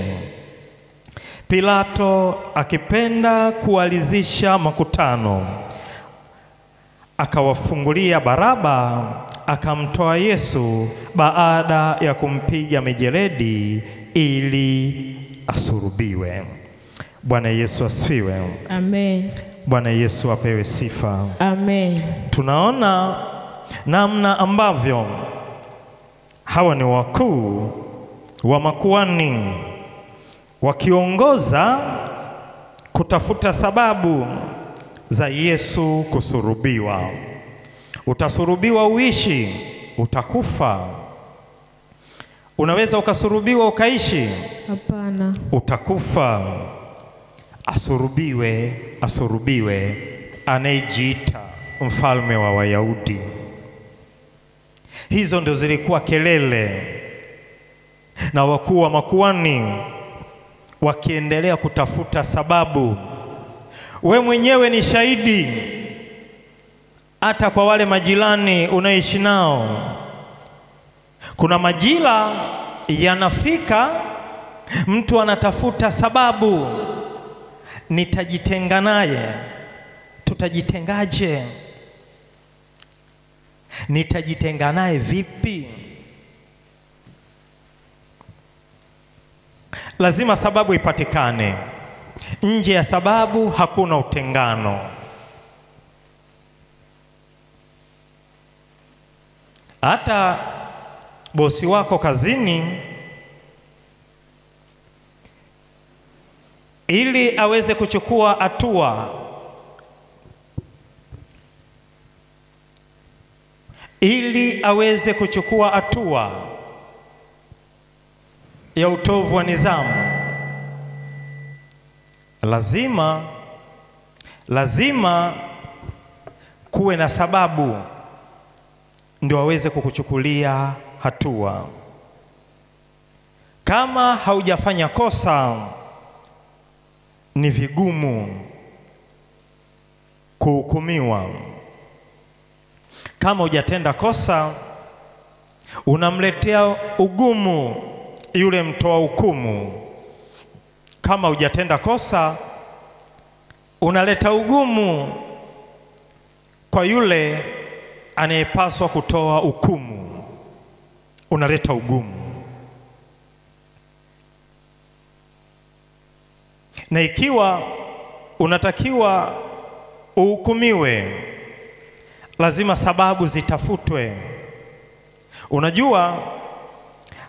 Pilato akipenda kuwalizisha makutano, akawafungulia Baraba, akamtoa Yesu baada ya kumpiga mijeledi ili asurubiwe. Bwana Yesu asifiwe. Amen. Bwana Yesu apewe sifa. Amen. Tunaona namna ambavyo hawa ni wakuu wa makuhani wakiongoza kutafuta sababu za Yesu kusurubiwa. Utasurubiwa uishi, utakufa. Unaweza ukasurubiwa ukaishi? Hapana. Utakufa. Asurubiwe, asurubiwe anayejiita mfalme wa Wayahudi. Hizo ndio zilikuwa kelele, na wakuu wa makuhani wakiendelea kutafuta sababu. We mwenyewe ni shahidi, hata kwa wale majirani unaishi nao. Kuna majira yanafika, mtu anatafuta sababu, nitajitenga naye. Tutajitengaje? Nitajitenga naye vipi? Lazima sababu ipatikane. Nje ya sababu hakuna utengano. Hata bosi wako kazini, ili aweze kuchukua hatua, ya utovu wa nidhamu, lazima kuwe na sababu ndio aweze kukuchukulia hatua. Kama haujafanya kosa, ni vigumu kuhukumiwa. Kama hujatenda kosa, unamletea ugumu yule mtoa hukumu. Kama hujatenda kosa, unaleta ugumu kwa yule anayepaswa kutoa hukumu. Unaleta ugumu. Na ikiwa unatakiwa uhukumiwe, lazima sababu zitafutwe. Unajua,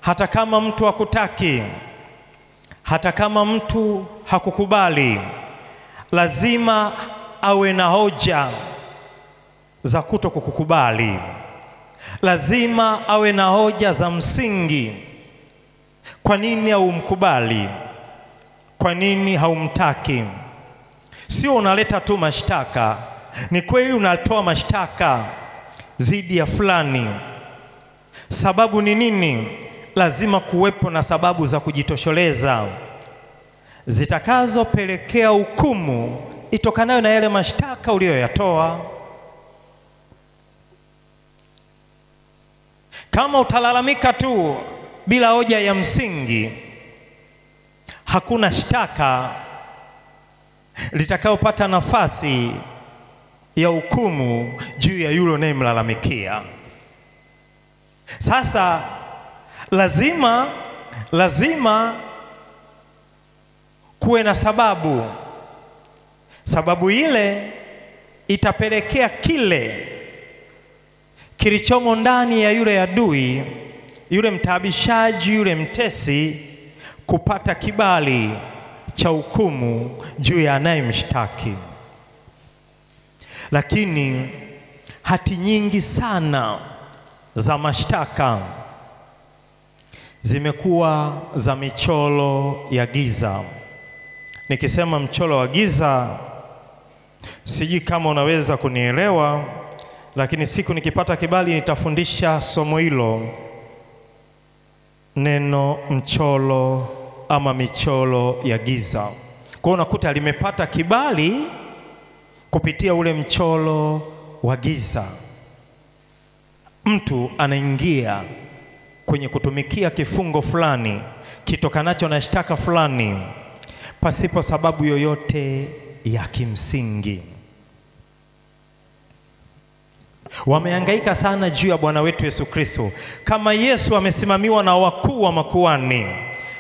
hata kama mtu hakutaki, hata kama mtu hakukubali, lazima awe na hoja za kutokukubali. Lazima awe na hoja za msingi. Kwa nini haumkubali? Kwa nini haumtaki? Sio unaleta tu mashtaka. Ni kweli unatoa mashtaka dhidi ya fulani. Sababu ni nini? Lazima kuwepo na sababu za kujitosheleza zitakazopelekea hukumu itokanayo na yale mashtaka uliyoyatoa. Kama utalalamika tu bila hoja ya msingi, hakuna shtaka litakayopata nafasi ya hukumu juu ya yule unayemlalamikia. Sasa lazima kuwe na sababu. Sababu ile itapelekea kile kilichomo ndani ya yule adui, yule mtaabishaji, yule mtesi kupata kibali cha hukumu juu ya anayemshtaki. Lakini hati nyingi sana za mashtaka zimekuwa za michoro ya giza. Nikisema mchoro wa giza, sijui kama unaweza kunielewa, lakini siku nikipata kibali nitafundisha somo hilo, neno mchoro ama michoro ya giza. Kwa hiyo unakuta limepata kibali kupitia ule mchoro wa giza. Mtu anaingia kwenye kutumikia kifungo fulani kitokanacho na shtaka fulani pasipo sababu yoyote ya kimsingi. Wamehangaika sana juu ya Bwana wetu Yesu Kristo. Kama Yesu amesimamiwa na wakuu wa makuhani,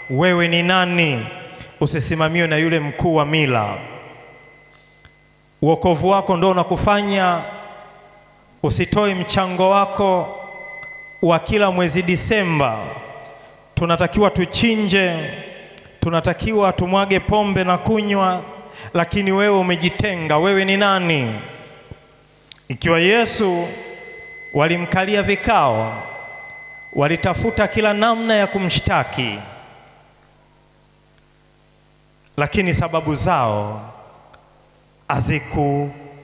wewe ni nani usisimamiwe na yule mkuu wa mila? Wokovu wako ndio unakufanya usitoe mchango wako wa kila mwezi Disemba. Tunatakiwa tuchinje, tunatakiwa tumwage pombe na kunywa, lakini wewe umejitenga. Wewe ni nani? Ikiwa Yesu walimkalia vikao, walitafuta kila namna ya kumshtaki, lakini sababu zao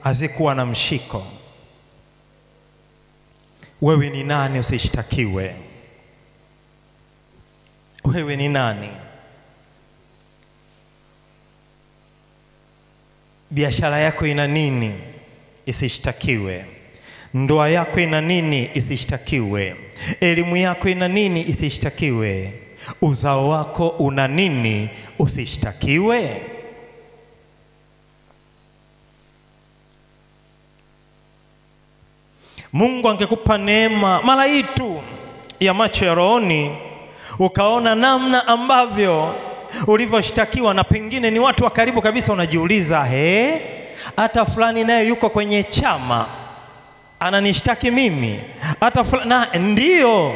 hazikuwa na mshiko. Wewe ni nani usishtakiwe? Wewe ni nani? Biashara yako ina nini isishtakiwe? Ndoa yako ina nini isishtakiwe? Elimu yako ina nini isishtakiwe? Uzao wako una nini usishtakiwe? Mungu angekupa neema mara hii tu ya macho ya rohoni, ukaona namna ambavyo ulivyoshtakiwa, na pengine ni watu wa karibu kabisa, unajiuliza, hata fulani naye yuko kwenye chama ananishtaki mimi, hata fulani na ndio.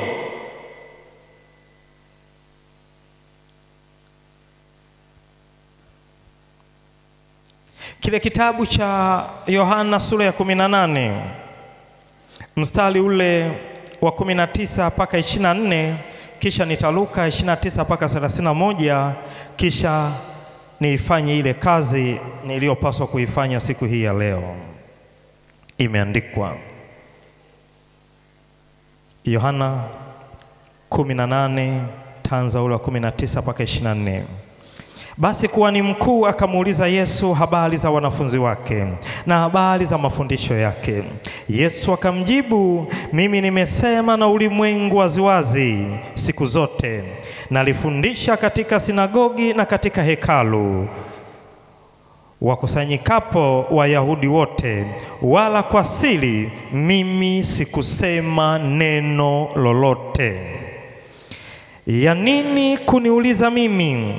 Kile kitabu cha Yohana sura ya 18 mstari ule wa 19 mpaka 24, kisha nitaluka 29 mpaka 31, kisha niifanye ile kazi niliyopaswa kuifanya siku hii ya leo. Imeandikwa Yohana 18 tanza ule wa 19 mpaka 24. Basi kuhani mkuu akamuuliza Yesu habari za wanafunzi wake na habari za mafundisho yake. Yesu akamjibu, mimi nimesema na ulimwengu waziwazi siku zote. Nalifundisha katika sinagogi na katika hekalu, wakusanyikapo Wayahudi wote, wala kwa siri mimi sikusema neno lolote. Ya nini kuniuliza mimi?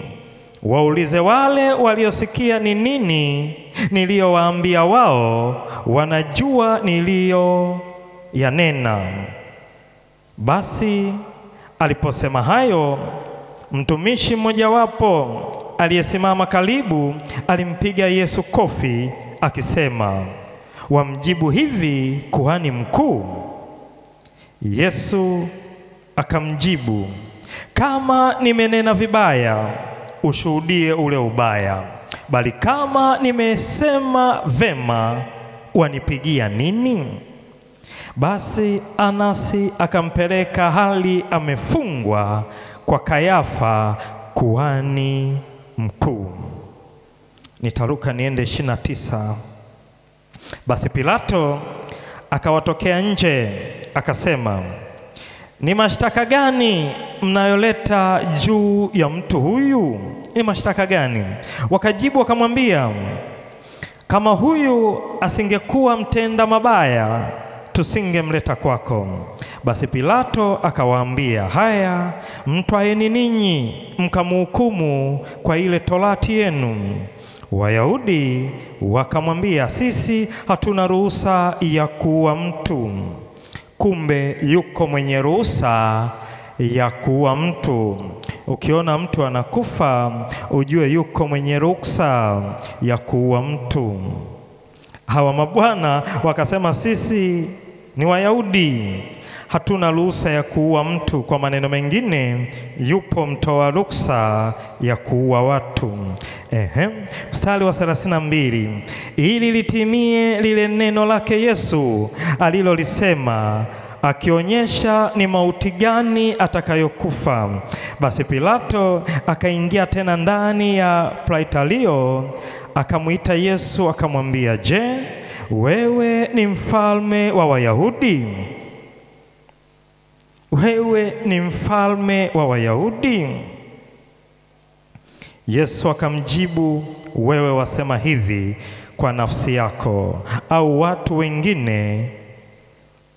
waulize wale waliosikia ni nini niliyowaambia wao, wanajua niliyoyanena. Basi aliposema hayo, mtumishi mmojawapo aliyesimama karibu alimpiga Yesu kofi akisema, wamjibu hivi kuhani mkuu? Yesu akamjibu, kama nimenena vibaya, ushuhudie ule ubaya, bali kama nimesema vema, wanipigia nini? Basi Anasi akampeleka hali amefungwa kwa Kayafa kuhani mkuu. Nitaruka niende 29. Basi Pilato akawatokea nje akasema, ni mashtaka gani mnayoleta juu ya mtu huyu? Ni mashtaka gani? Wakajibu wakamwambia, kama huyu asingekuwa mtenda mabaya, tusingemleta kwako. Basi Pilato akawaambia, haya, mtwaeni ninyi mkamhukumu kwa ile torati yenu. Wayahudi wakamwambia, sisi hatuna ruhusa ya kuua mtu. Kumbe yuko mwenye ruhusa ya kuua mtu. Ukiona mtu anakufa, ujue yuko mwenye ruhusa ya kuua mtu. Hawa mabwana wakasema, sisi ni Wayahudi, hatuna ruhusa ya kuua mtu. Kwa maneno mengine, yupo mtoa ruhusa ya kuua watu. Mstari wa 32, ili litimie lile neno lake Yesu alilolisema, akionyesha ni mauti gani atakayokufa. Basi Pilato akaingia tena ndani ya Praitorio, akamwita Yesu akamwambia, je, wewe ni mfalme wa Wayahudi? Wewe ni mfalme wa Wayahudi? Yesu akamjibu, wewe wasema hivi kwa nafsi yako, au watu wengine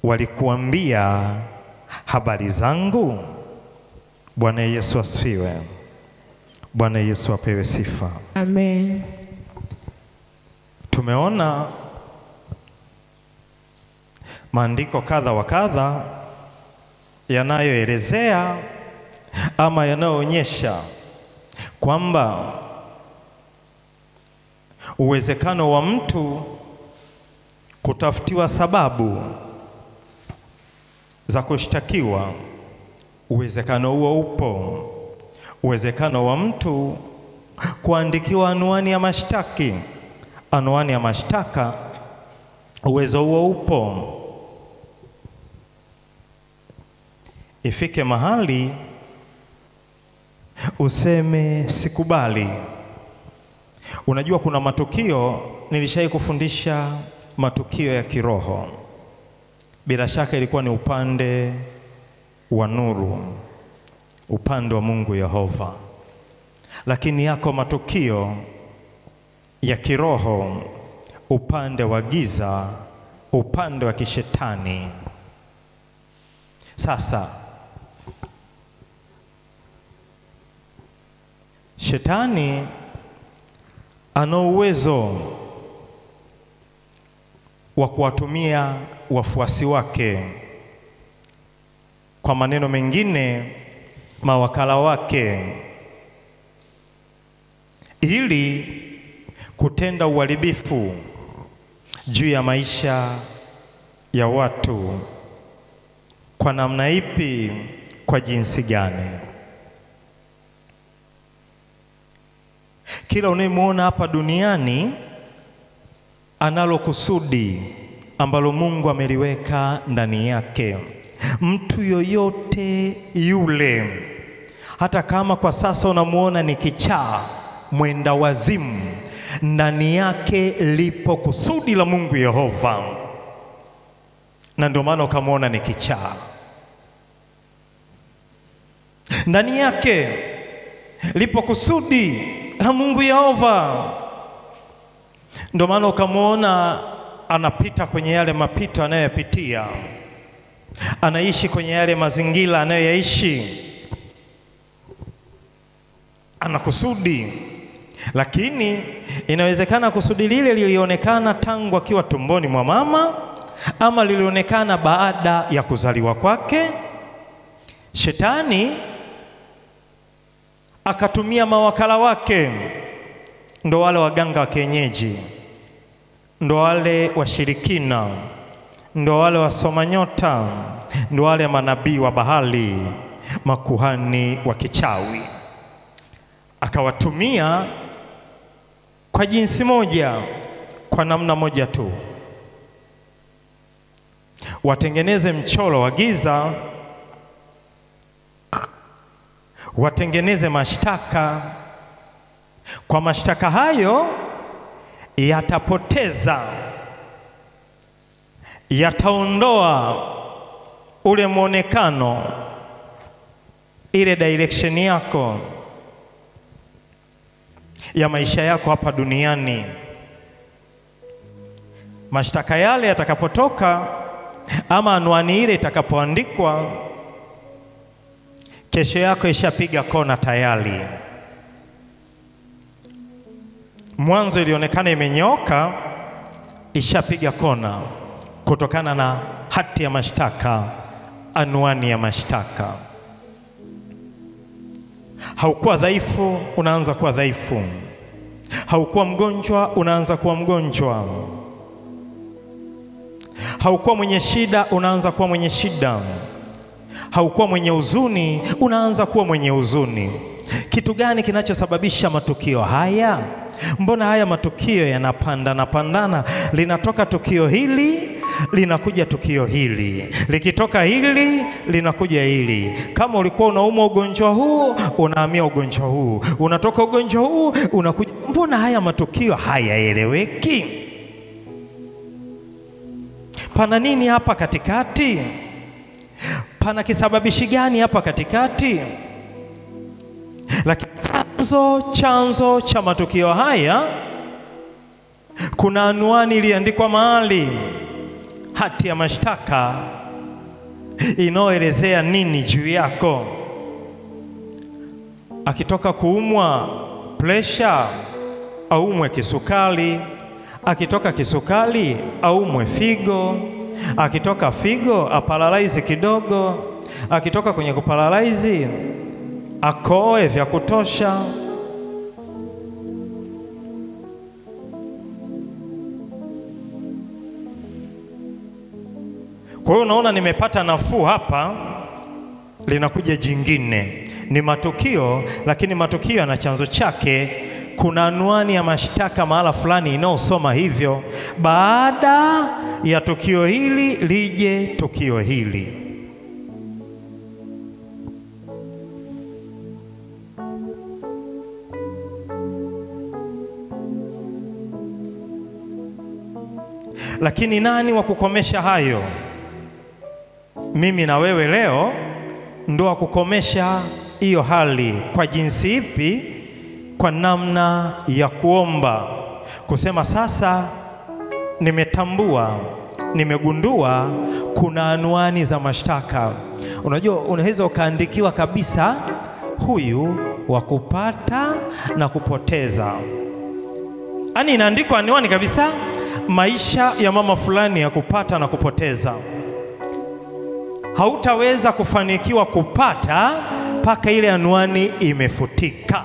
walikuambia habari zangu? Bwana Yesu asifiwe. Bwana Yesu apewe sifa. Amen. Tumeona maandiko kadha wa kadha yanayoelezea ama yanayoonyesha kwamba uwezekano wa mtu kutafutiwa sababu za kushtakiwa, uwezekano huo upo. Uwezekano wa mtu kuandikiwa anwani ya mashtaki, anwani ya mashtaka, uwezo huo upo. Ifike mahali useme sikubali. Unajua kuna matukio, nilishai kufundisha matukio ya kiroho. Bila shaka ilikuwa ni upande wa nuru, upande wa Mungu Yehova. Lakini yako matukio ya kiroho, upande wa giza, upande wa kishetani. Sasa shetani ana uwezo wa kuwatumia wafuasi wake, kwa maneno mengine mawakala wake, ili kutenda uharibifu juu ya maisha ya watu. Kwa namna ipi? Kwa jinsi gani? Kila unayemwona hapa duniani analo kusudi ambalo Mungu ameliweka ndani yake. Mtu yoyote yule, hata kama kwa sasa unamuona ni kichaa, mwenda wazimu, ndani yake lipo kusudi la Mungu Yehova, na ndio maana ukamwona ni kichaa. Ndani yake lipo kusudi la Mungu Yehova, ndio maana ukamwona anapita kwenye yale mapito anayopitia, anaishi kwenye yale mazingira anayoyaishi. ana kusudi, lakini inawezekana kusudi lile lilionekana tangu akiwa tumboni mwa mama, ama lilionekana baada ya kuzaliwa kwake. Shetani akatumia mawakala wake, ndo wale waganga wa kienyeji, ndo wale washirikina, ndo wale wasoma nyota, ndo wale manabii wa bahali, makuhani wa kichawi. Akawatumia kwa jinsi moja, kwa namna moja tu, watengeneze mchoro wa giza, watengeneze mashtaka. Kwa mashtaka hayo yatapoteza, yataondoa ule mwonekano, ile direction yako ya maisha yako hapa duniani. Mashtaka yale yatakapotoka, ama anwani ile itakapoandikwa, kesho yako ishapiga kona tayari. Mwanzo ilionekana imenyoka, ishapiga kona kutokana na hati ya mashtaka, anwani ya mashtaka. Haukuwa dhaifu, unaanza kuwa dhaifu. Haukuwa mgonjwa, unaanza kuwa mgonjwa. Haukuwa mwenye shida, unaanza kuwa mwenye shida. Haukuwa mwenye huzuni, unaanza kuwa mwenye huzuni. Kitu gani kinachosababisha matukio haya? Mbona haya matukio yanapandana? Linatoka tukio hili, linakuja tukio hili, likitoka hili linakuja hili. Kama ulikuwa unaumwa ugonjwa huu, unahamia ugonjwa huu, unatoka ugonjwa huu unakuja. Mbona haya matukio hayaeleweki? Pana nini hapa katikati? Pana kisababishi gani hapa katikati? Lakini chanzo cha matukio haya, kuna anwani iliandikwa mahali, hati ya mashtaka inaoelezea nini juu yako. Akitoka kuumwa pressure, aumwe kisukari. Akitoka kisukari, aumwe figo. Akitoka figo, aparalyze kidogo. Akitoka kwenye kuparalyze, akoe vya kutosha. Kwa hiyo unaona nimepata nafuu hapa, linakuja jingine. Ni matukio, lakini matukio yana chanzo chake. Kuna anwani ya mashtaka mahala fulani inaosoma hivyo, baada ya tukio hili lije tukio hili. Lakini nani wa kukomesha hayo? Mimi na wewe leo ndo wa kukomesha hiyo hali. Kwa jinsi ipi? Kwa namna ya kuomba, kusema sasa nimetambua, nimegundua kuna anwani za mashtaka. Unajua, unaweza ukaandikiwa kabisa, huyu wa kupata na kupoteza. Ani inaandikwa anwani kabisa, maisha ya mama fulani ya kupata na kupoteza. Hautaweza kufanikiwa kupata mpaka ile anwani imefutika.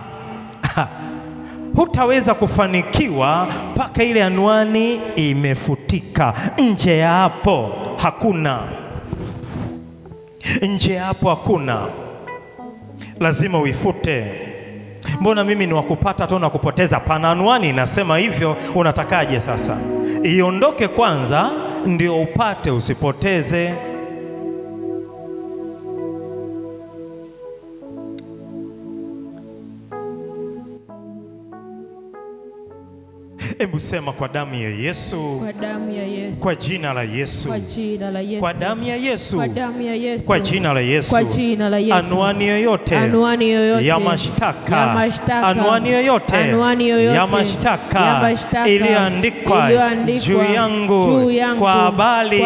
Hutaweza kufanikiwa mpaka ile anwani imefutika. Nje ya hapo hakuna. Nje ya hapo hakuna. Lazima uifute. Mbona mimi ni wakupata tu na kupoteza? Pana anwani inasema hivyo, unatakaje sasa? Iondoke kwanza ndio upate, usipoteze. Hebu sema, kwa damu ya Yesu, kwa damu ya Yesu, kwa jina la Yesu, kwa jina la Yesu, kwa damu ya Yesu, kwa damu ya Yesu, kwa jina la Yesu, kwa jina la Yesu. Anwani yoyote ya mashtaka, anwani yoyote ya mashtaka iliyoandikwa juu yangu kwa habari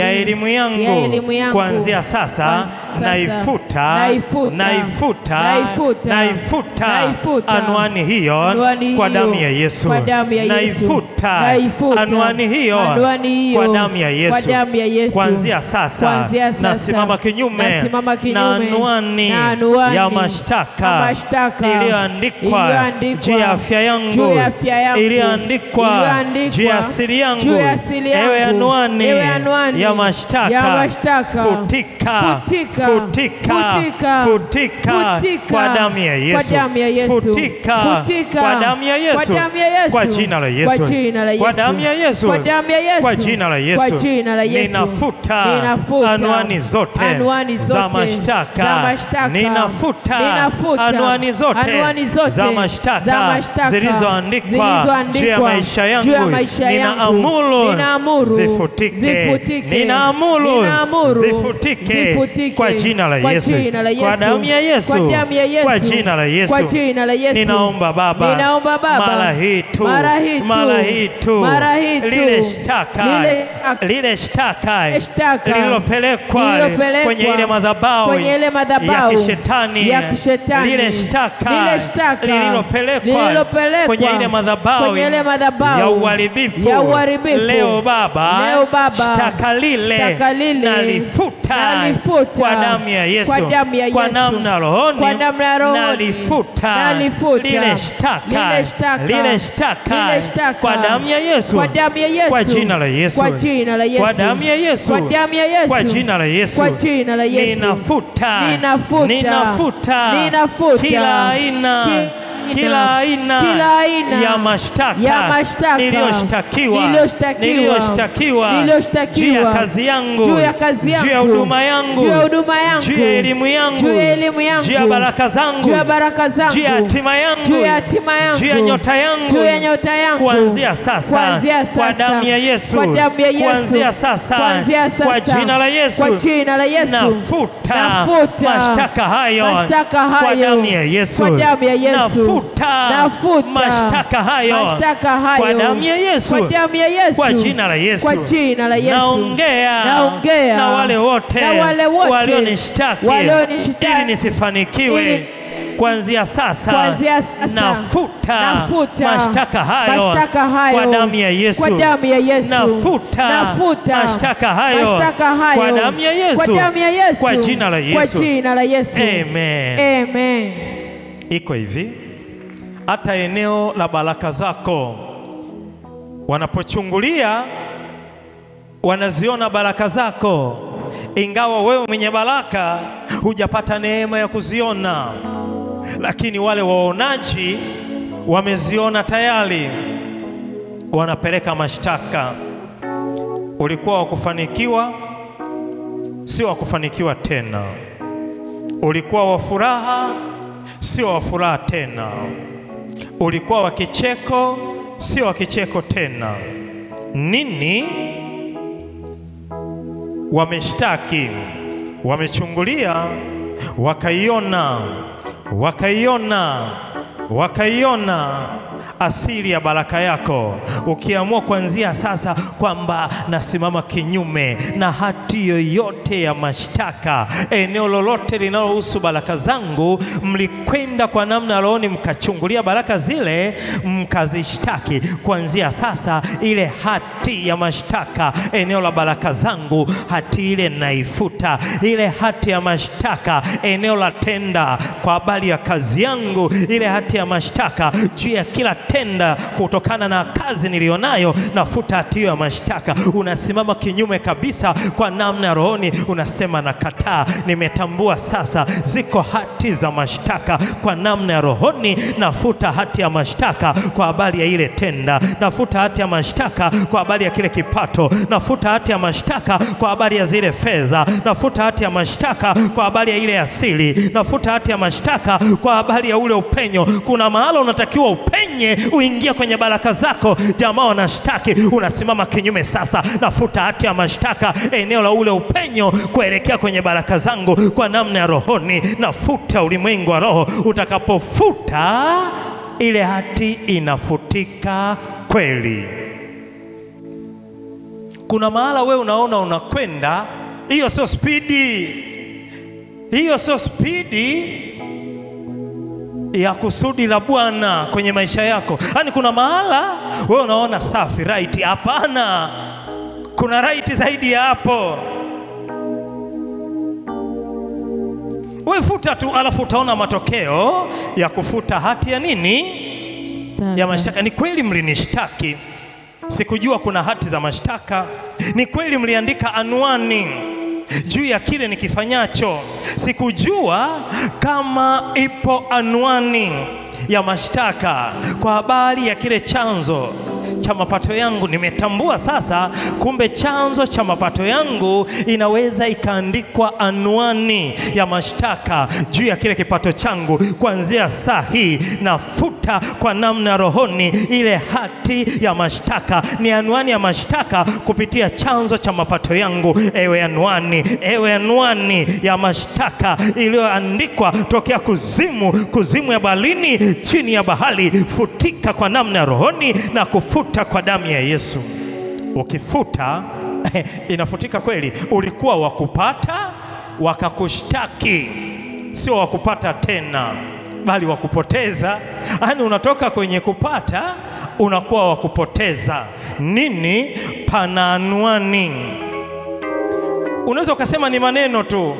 ya elimu yangu, kuanzia sasa naifuta naifuta anwani hiyo kwa damu ya Yesu. Naifuta anwani hiyo kwa damu ya Yesu. Kuanzia sasa nasimama kinyume na anwani ya mashtaka iliyoandikwa juu ya afya yangu, iliyoandikwa juu ya asili yangu. Ewe anwani ya mashtaka, futika kwa damu ya Yesu. Futika kwa damu ya Yesu, kwa jina la Yesu. Kwa damu ya Yesu, kwa jina la Yesu. Ninafuta anwani zote za mashtaka. Ninafuta anwani zote za mashtaka zilizoandikwa juu ya maisha yangu. Ninaamuru zifutike. Ninaamuru zifutike kwa jina la Yesu. Kwa damu ya Yesu, kwa jina la Yesu. Ninaomba Baba, mara hii tu lile shtaka lililopelekwa kwenye ile madhabahu ya kishetani, lile shtaka lililopelekwa kwenye ile madhabahu ya uharibifu, leo Baba, shtaka lile nalifuta kwa damu ya Yesu. Kwa namna rohoni nalifuta lile shtaka kwa damu ya Yesu, kwa jina la Yesu. Kwa damu ya Yesu, kwa jina la Yesu. Ninafuta kila aina ya mashtaka niliyoshtakiwa juu ya kazi yangu, juu ya huduma yangu, juu ya elimu yangu, juu ya baraka zangu, juu ya hatima yangu, juu ya nyota yangu. Kuanzia sasa kwa damu ya Yesu, kuanzia sasa kwa jina la Yesu, nafuta mashtaka hayo kwa damu ya Yesu. Nafuta mashtaka hayo kwa damu ya Yesu, kwa jina la Yesu. Naongea na wale wote walionishtaki ili nisifanikiwe. Kuanzia sasa nafuta mashtaka hayo kwa damu ya Yesu. Nafuta mashtaka hayo kwa damu ya Yesu, kwa jina la Yesu. Amen. Iko hivi, hata eneo la baraka zako wanapochungulia wanaziona baraka zako, ingawa wewe mwenye baraka hujapata neema ya kuziona, lakini wale waonaji wameziona tayari, wanapeleka mashtaka. Ulikuwa wakufanikiwa, sio wakufanikiwa tena. Ulikuwa wa furaha, sio wa furaha tena. Ulikuwa wa kicheko, sio wa kicheko tena. Nini? Wameshtaki, wamechungulia, wakaiona asili ya baraka yako. Ukiamua kuanzia sasa kwamba nasimama kinyume na hati yoyote ya mashtaka, eneo lolote linalohusu baraka zangu, mlikwenda kwa namna rohoni mkachungulia baraka zile mkazishtaki. Kuanzia sasa ile hati ya mashtaka eneo la baraka zangu, hati ile naifuta. Ile hati ya mashtaka eneo la tenda kwa habari ya kazi yangu, ile hati ya mashtaka juu ya kila tenda kutokana na kazi nilionayo, nafuta hati ya mashtaka. Unasimama kinyume kabisa kwa namna rohoni, unasema nakataa. Nimetambua sasa ziko hati za mashtaka kwa namna ya rohoni. Nafuta hati ya mashtaka kwa habari ya ile tenda. Nafuta hati ya mashtaka kwa habari ya kile kipato. Nafuta hati ya mashtaka kwa habari ya zile fedha. Nafuta hati ya mashtaka kwa habari ya ile asili. Nafuta hati ya mashtaka kwa habari ya ule upenyo. Kuna mahala unatakiwa upenye uingie kwenye baraka zako, jamaa wanashtaki, unasimama kinyume sasa. Nafuta hati ya mashtaka eneo la ule upenyo kuelekea kwenye baraka zangu kwa namna ya rohoni. Nafuta ulimwengu wa roho. Utakapofuta ile hati inafutika kweli. Kuna mahala wewe unaona unakwenda, hiyo sio spidi, Hiyo sio spidi ya kusudi la Bwana kwenye maisha yako. Yaani kuna mahala wewe unaona safi, right. Hapana, kuna right zaidi ya hapo. Wewe futa tu, alafu utaona matokeo ya kufuta hati ya nini? Ya mashtaka. Ni kweli mlinishtaki, sikujua kuna hati za mashtaka. Ni kweli mliandika anwani juu ya kile nikifanyacho, sikujua kama ipo anwani ya mashtaka kwa habari ya kile chanzo cha mapato yangu. Nimetambua sasa, kumbe chanzo cha mapato yangu inaweza ikaandikwa anwani ya mashtaka juu ya kile kipato changu. Kuanzia saa hii nafuta kwa namna rohoni ile hati ya mashtaka. Ni anwani ya mashtaka kupitia chanzo cha mapato yangu. Ewe anwani ya mashtaka iliyoandikwa tokea kuzimu ya baharini, chini ya bahari, futika kwa namna ya rohoni na kufuta kwa damu ya Yesu. Ukifuta inafutika kweli. Ulikuwa wakupata, wakakushtaki, sio wakupata tena, bali wakupoteza. Yaani unatoka kwenye kupata unakuwa wakupoteza. Nini? Pana anwani. Unaweza ukasema ni maneno tu,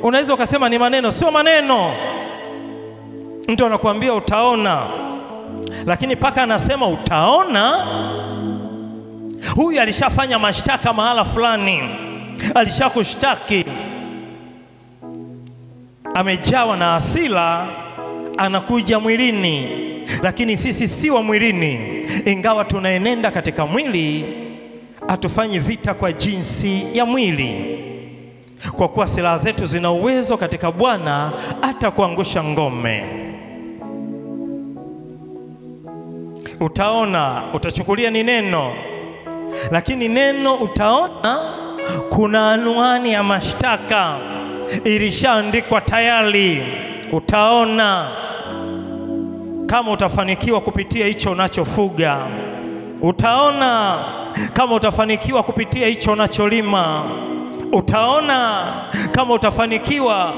unaweza ukasema ni maneno, sio maneno. Mtu anakuambia utaona, lakini paka anasema utaona, huyu alishafanya mashtaka mahala fulani, alishakushtaki, amejawa na hasira, anakuja mwilini. Lakini sisi si wa mwilini, ingawa tunaenenda katika mwili, hatufanyi vita kwa jinsi ya mwili, kwa kuwa silaha zetu zina uwezo katika Bwana hata kuangusha ngome. Utaona, utachukulia ni neno, lakini neno utaona kuna anwani ya mashtaka ilishaandikwa tayari. Utaona kama utafanikiwa kupitia hicho unachofuga. Utaona kama utafanikiwa kupitia hicho unacholima. Utaona kama utafanikiwa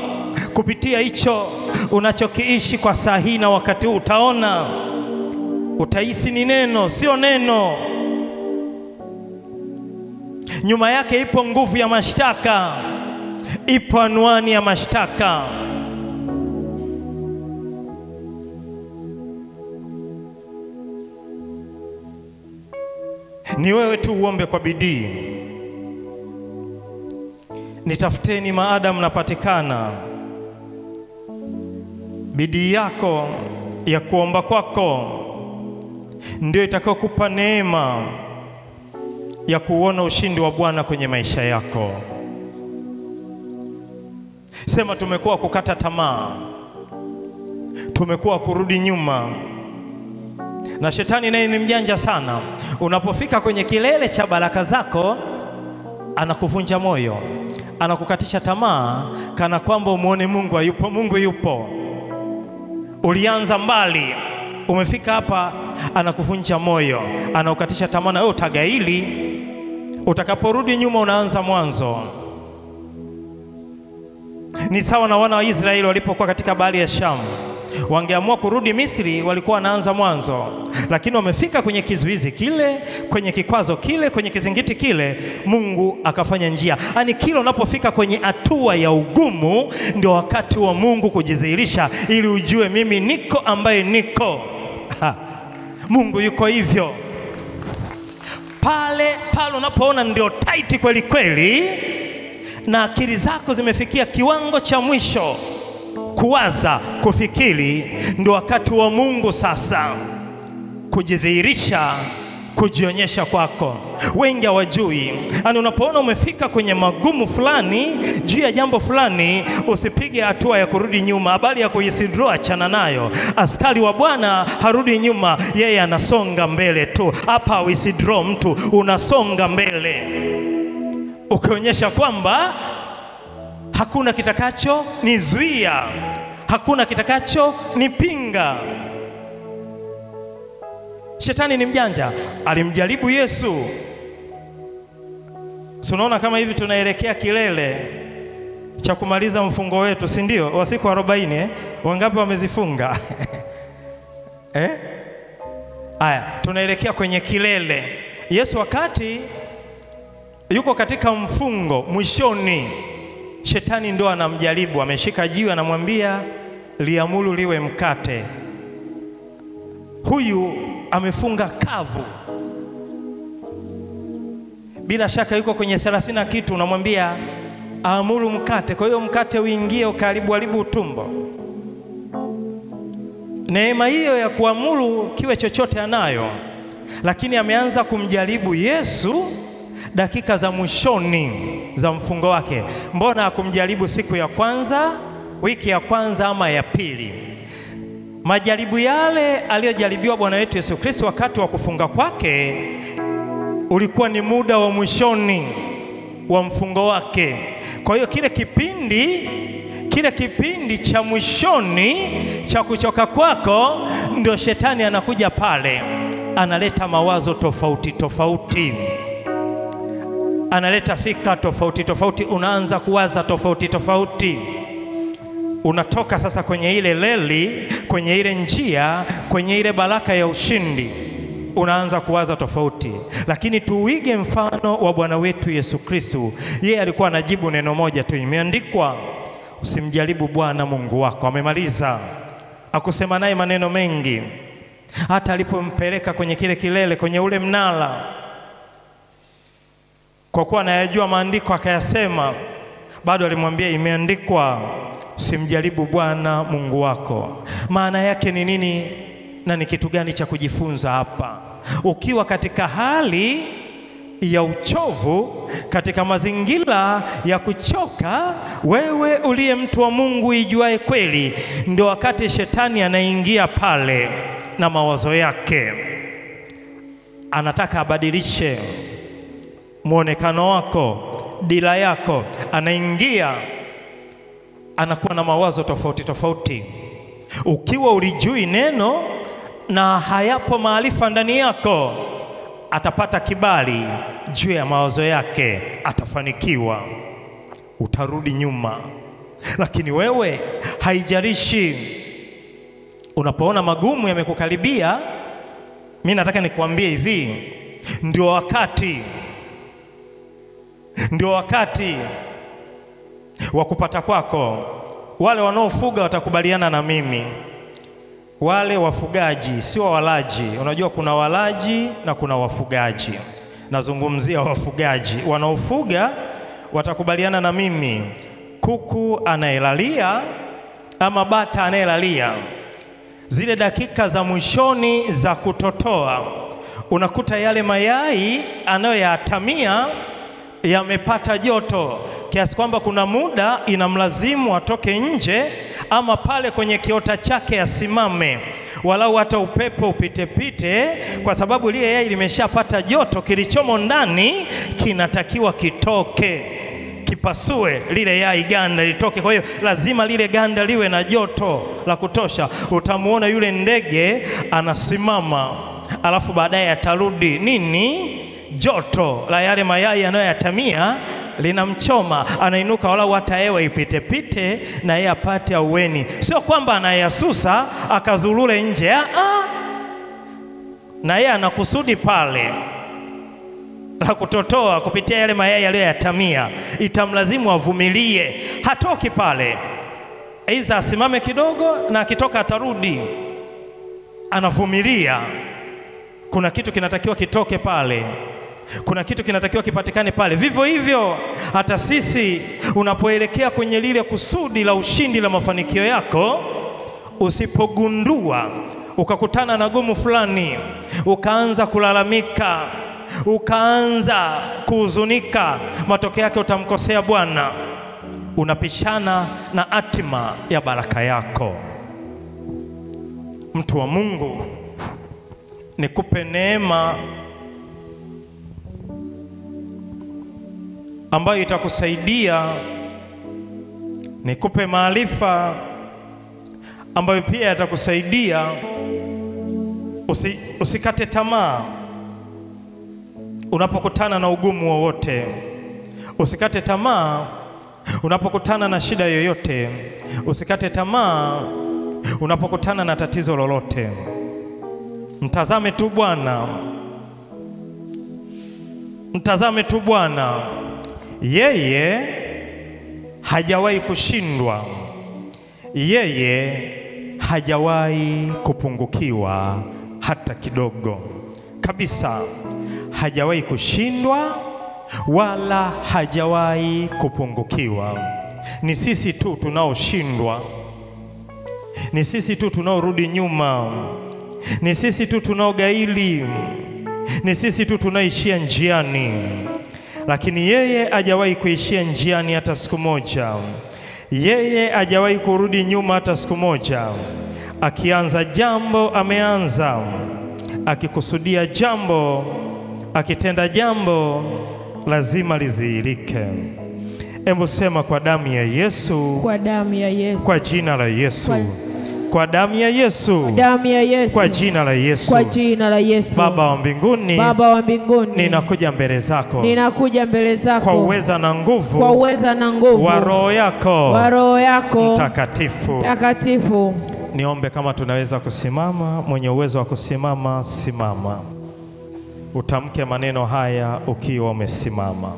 kupitia hicho unachokiishi kwa saa hii na wakati huu. Utaona, utahisi ni neno, sio neno. Nyuma yake ipo nguvu ya mashtaka, ipo anwani ya mashtaka. Ni wewe tu uombe kwa bidii. Nitafuteni maadamu napatikana. Bidii yako ya kuomba kwako ndio itakayokupa neema ya kuona ushindi wa Bwana kwenye maisha yako. Sema tumekuwa kukata tamaa, tumekuwa kurudi nyuma. Na shetani naye ni mjanja sana. Unapofika kwenye kilele cha baraka zako, anakuvunja moyo, anakukatisha tamaa, kana kwamba umuone Mungu hayupo. Mungu yupo. Ulianza mbali, umefika hapa, anakuvunja moyo, anakukatisha tamaa, na wewe utagaili. Utakaporudi nyuma unaanza mwanzo. Ni sawa na wana wa Israeli walipokuwa katika bahari ya Shamu. Wangeamua kurudi Misri, walikuwa wanaanza mwanzo. Lakini wamefika kwenye kizuizi kile, kwenye kikwazo kile, kwenye kizingiti kile, Mungu akafanya njia. Yaani kila unapofika kwenye hatua ya ugumu, ndio wakati wa Mungu kujidhihirisha, ili ujue mimi niko ambaye niko. Mungu yuko hivyo. Pale unapoona ndio tight kweli kweli, na akili zako zimefikia kiwango cha mwisho kuwaza, kufikiri, ndio wakati wa Mungu sasa kujidhihirisha, kujionyesha kwako. Wengi hawajui. Yaani unapoona umefika kwenye magumu fulani juu ya jambo fulani, usipige hatua ya kurudi nyuma. Habari ya kuisidro, achana nayo. Askari wa Bwana harudi nyuma, yeye anasonga mbele tu. Hapa uisidro mtu, unasonga mbele, ukionyesha kwamba hakuna kitakacho nizuia, hakuna kitakacho nipinga. Shetani ni mjanja, alimjaribu Yesu. Tunaona kama hivi tunaelekea kilele, cha kumaliza mfungo wetu, si ndio? Wa siku 40 wangapi wamezifunga? Haya, tunaelekea kwenye kilele. Yesu wakati yuko katika mfungo mwishoni, shetani ndo anamjaribu, ameshika jiwe, anamwambia liamuru liwe mkate. Huyu amefunga kavu, bila shaka yuko kwenye 30 na kitu, unamwambia amuru mkate. Kwa hiyo mkate uingie ukaribu utumbo. Neema hiyo ya kuamuru kiwe chochote anayo, lakini ameanza kumjaribu Yesu dakika za mwishoni za mfungo wake. Mbona hakumjaribu siku ya kwanza, wiki ya kwanza ama ya pili? Majaribu yale aliyojaribiwa Bwana wetu Yesu Kristo wakati wa kufunga kwake ulikuwa ni muda wa mwishoni wa mfungo wake. Kwa hiyo kile kipindi cha mwishoni cha kuchoka kwako, ndio shetani anakuja pale, analeta mawazo tofauti, analeta fikra tofauti, unaanza kuwaza tofauti. Unatoka sasa kwenye ile leli, kwenye ile njia, kwenye ile baraka ya ushindi, unaanza kuwaza tofauti. Lakini tuige mfano wa Bwana wetu Yesu Kristo. Yeye alikuwa anajibu neno moja tu, imeandikwa usimjaribu Bwana Mungu wako. Amemaliza, akusema naye maneno mengi. Hata alipompeleka kwenye kile kilele, kwenye ule mnara, kwa kuwa anayajua maandiko akayasema, bado alimwambia imeandikwa usimjaribu Bwana Mungu wako. Maana yake ni nini na ni kitu gani cha kujifunza hapa? Ukiwa katika hali ya uchovu, katika mazingira ya kuchoka, wewe uliye mtu wa Mungu ijuae kweli, ndio wakati shetani anaingia pale na mawazo yake. Anataka abadilishe muonekano wako, dira yako. Anaingia, anakuwa na mawazo tofauti. Ukiwa ulijui neno na hayapo maarifa ndani yako, atapata kibali juu ya mawazo yake, atafanikiwa, utarudi nyuma. Lakini wewe, haijalishi, unapoona magumu yamekukaribia, mimi nataka nikuambie hivi, ndio wakati wa kupata kwako. Wale wanaofuga watakubaliana na mimi. Wale wafugaji, sio walaji. Unajua kuna walaji na kuna wafugaji. Nazungumzia wafugaji. Wanaofuga watakubaliana na mimi. Kuku anayelalia ama bata anayelalia, zile dakika za mwishoni za kutotoa, unakuta yale mayai anayoyatamia yamepata joto kiasi kwamba kuna muda inamlazimu atoke nje, ama pale kwenye kiota chake asimame, walau hata upepo upite, kwa sababu lile yai limeshapata joto. Kilichomo ndani kinatakiwa kitoke, kipasue lile yai, ganda litoke. Kwa hiyo lazima lile ganda liwe na joto la kutosha. Utamuona yule ndege anasimama, alafu baadaye atarudi joto la yale mayai anayoyatamia linamchoma, anainuka, wala hata hewa ipite na yeye apate aueni. Sio kwamba anayasusa akazulule nje, na yeye anakusudi pale la kutotoa kupitia yale mayai aliyoyatamia. Itamlazimu avumilie, hatoki pale, aidha asimame kidogo, na akitoka atarudi. Anavumilia. Kuna kitu kinatakiwa kitoke pale, kuna kitu kinatakiwa kipatikane pale. Vivyo hivyo hata sisi, unapoelekea kwenye lile kusudi la ushindi la mafanikio yako, usipogundua, ukakutana na gumu fulani, ukaanza kulalamika, ukaanza kuhuzunika, matokeo yake utamkosea Bwana, unapishana na hatima ya baraka yako. Mtu wa Mungu, nikupe neema ambayo itakusaidia, nikupe maarifa ambayo pia yatakusaidia. Usikate tamaa unapokutana na ugumu wowote. Usikate tamaa Unapokutana na shida yoyote, usikate tamaa. Unapokutana na tatizo lolote, mtazame tu Bwana. Mtazame tu Bwana. Yeye hajawahi kushindwa. Yeye hajawahi kupungukiwa hata kidogo. Kabisa. Hajawahi kushindwa wala hajawahi kupungukiwa. Ni sisi tu tunaoshindwa. Ni sisi tu tunaorudi nyuma. Ni sisi tu tunaogaili. Ni sisi tu tunaishia njiani. Lakini yeye hajawahi kuishia njiani hata siku moja. Yeye hajawahi kurudi nyuma hata siku moja. Akianza jambo ameanza. Akikusudia jambo, akitenda jambo, lazima lidhihirike. Hebu sema kwa damu ya Yesu. Kwa damu ya Yesu. Kwa jina la Yesu. Kwa damu ya Yesu. Kwa damu ya Yesu. Kwa jina la Yesu. Kwa jina la Yesu. Baba wa mbinguni. Baba wa mbinguni. Ninakuja mbele zako. Ninakuja mbele zako. Kwa uweza na nguvu. Kwa uweza na nguvu. Wa Roho yako. Wa Roho yako. Mtakatifu. Mtakatifu. Niombe kama tunaweza kusimama. Mwenye uwezo wa kusimama, simama. Utamke maneno haya ukiwa umesimama.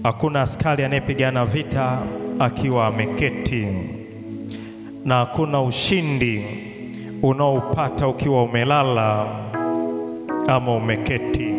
Hakuna askari anayepigana vita akiwa ameketi. Na hakuna ushindi unaopata ukiwa umelala ama umeketi.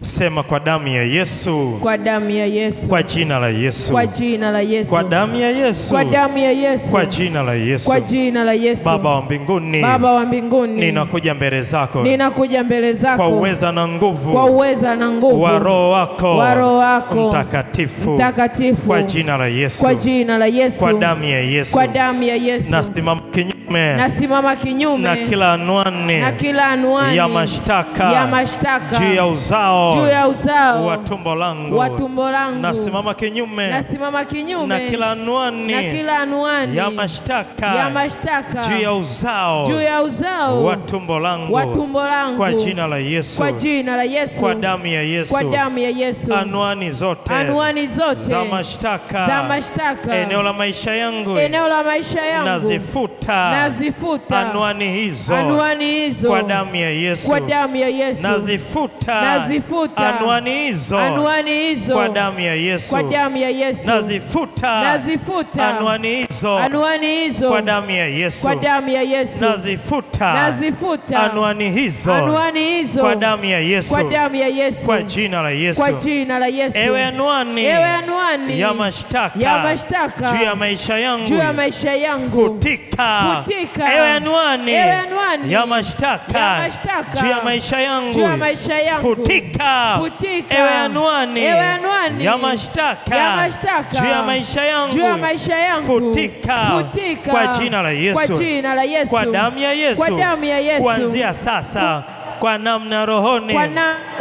Sema kwa damu ya Yesu. Kwa damu ya Yesu. Kwa jina la Yesu. Kwa jina la Yesu. Kwa damu ya Yesu. Kwa damu ya Yesu. Kwa jina la Yesu. Kwa jina la Yesu. Baba wa mbinguni. Baba wa mbinguni. Ninakuja mbele zako. Ninakuja mbele zako. Kwa uweza na nguvu. Kwa uweza na nguvu. Wa Roho wako. Wa Roho wako. Mtakatifu. Mtakatifu. Kwa jina la Yesu. Kwa jina la Yesu. Kwa damu ya Yesu. Kwa damu ya Yesu. Nasimama kinyume. Nasimama kinyume. Na kila anwani. Na kila anwani. Ya mashtaka. Ya mashtaka. Juu ya uzao. Juu ya uzao. Wa tumbo langu. Wa tumbo langu. Nasimama kinyume. Nasimama kinyume. Na kila anwani. Na kila anwani. Ya mashtaka. Ya mashtaka. Juu ya uzao. Juu ya uzao. Wa tumbo langu. Wa tumbo langu. Kwa jina la Yesu. Kwa jina la Yesu. Kwa damu ya Yesu. Kwa damu ya Yesu. Anwani zote. Anwani zote. Za mashtaka. Za mashtaka. Eneo la maisha yangu. Eneo la maisha yangu. Nazifuta. Nazifuta. Anwani hizo. Anwani hizo. Kwa damu ya Yesu. Kwa damu ya Yesu. Nazifuta. Nazifuta. Anwani hizo. Anwani hizo. Kwa damu ya Yesu. Kwa damu ya Yesu. Nazifuta. Nazifuta. Anwani hizo. Anwani hizo. Kwa damu ya Yesu. Kwa damu ya Yesu. Nazifuta. Nazifuta. Anwani hizo. Anwani hizo. Kwa damu ya Yesu. Kwa damu ya Yesu. Kwa jina la Yesu. Kwa jina la Yesu. Ewe anwani. Ewe anwani. Ya mashtaka. Ya mashtaka. Juu ya maisha yangu. Juu ya maisha yangu. Futika. Futika. Ewe anwani. Ewe anwani. Ya mashtaka. Ya mashtaka. Juu ya maisha yangu. Juu ya maisha yangu. Futika. Futika. Ewe anwani. Ewe anwani. Ya mashtaka. Ya mashtaka. Juu ya maisha yangu. Juu ya maisha yangu. Futika. Futika. Kwa jina la Yesu. Kwa jina la Yesu. Kwa damu ya Yesu. Kwa damu ya Yesu. Kuanzia sasa. Kwa namna rohoni.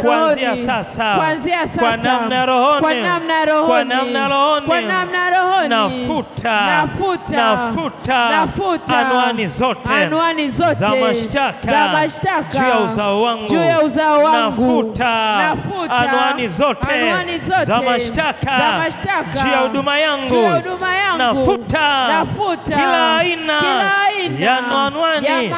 Kuanzia sasa. Kuanzia sasa. Kwa namna rohoni. Kwa namna rohoni. Kwa namna rohoni. Kwa namna rohoni. Nafuta. Nafuta. Nafuta. Nafuta. Anwani zote. Anwani zote. Za mashtaka. Za mashtaka. Juu ya uzao wangu. Juu ya uzao wangu. Nafuta. Nafuta. Anwani zote. Anwani zote. Za mashtaka. Za mashtaka. Juu ya huduma yangu. Juu ya huduma yangu. Nafuta. Nafuta. Kila aina. Kila aina. Ya anwani.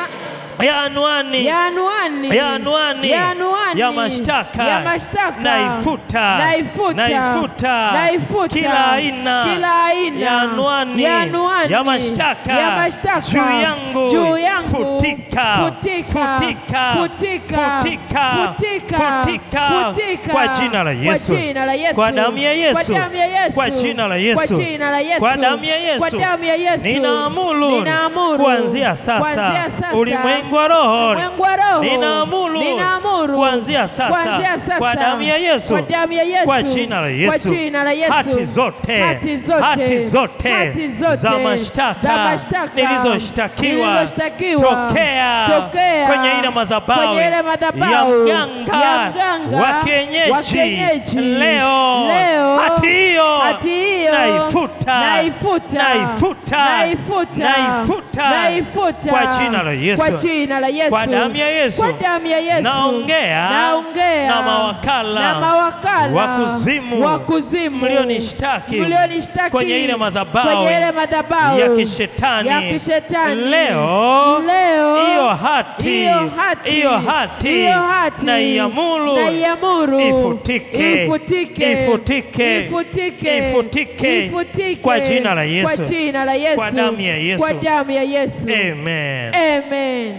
Ya anwani. Ya anwani. Ya anwani. Ya anwani. Ya mashtaka. Ya mashtaka. Naifuta. Naifuta. Naifuta. Naifuta. Kila aina. Kila aina. Ya anwani. Ya anwani. Ya mashtaka. Ya mashtaka. Juu yangu. Juu yangu. Futika. Futika. Futika. Futika. Futika. Futika. Futika. Futika. Kwa jina la Yesu. Kwa jina la Yesu. Kwa damu ya Yesu. Kwa damu ya Yesu. Kwa jina la Yesu. Kwa jina la Yesu. Kwa damu ya Yesu. Kwa damu ya Yesu. Ninaamuru. Ninaamuru. Kuanzia sasa. Kuanzia sasa. Ulimwengu wa roho. Ulimwengu wa roho. Ninaamuru. Ninaamuru. Kuanzia sasa. Kuanzia sasa. Kwa damu ya Yesu. Kwa damu ya Yesu. Kwa jina la Yesu. Kwa jina la Yesu. Hati zote. Hati zote. Hati zote. Hati zote. Za mashtaka. Za mashtaka. Nilizoshtakiwa. Nilizoshtakiwa. Tokea. Tokea. Kwenye ile madhabahu. Kwenye ile madhabahu. Ya mganga. Ya mganga. Wa kienyeji. Wa kienyeji. Leo. Leo. Hati hiyo. Hati hiyo. Naifuta. Naifuta. Naifuta. Naifuta. Naifuta. Naifuta. Kwa jina la Yesu. Kwa jina la Yesu. Kwa damu ya Yesu. Kwa damu ya Yesu. Naongea. Naongea. na mawakala wa kuzimu mlionishtaki kwenye ile madhabahu ya kishetani. Leo hiyo hati na iamuru ifutike kwa jina la Yesu, kwa damu ya Yesu. Amen.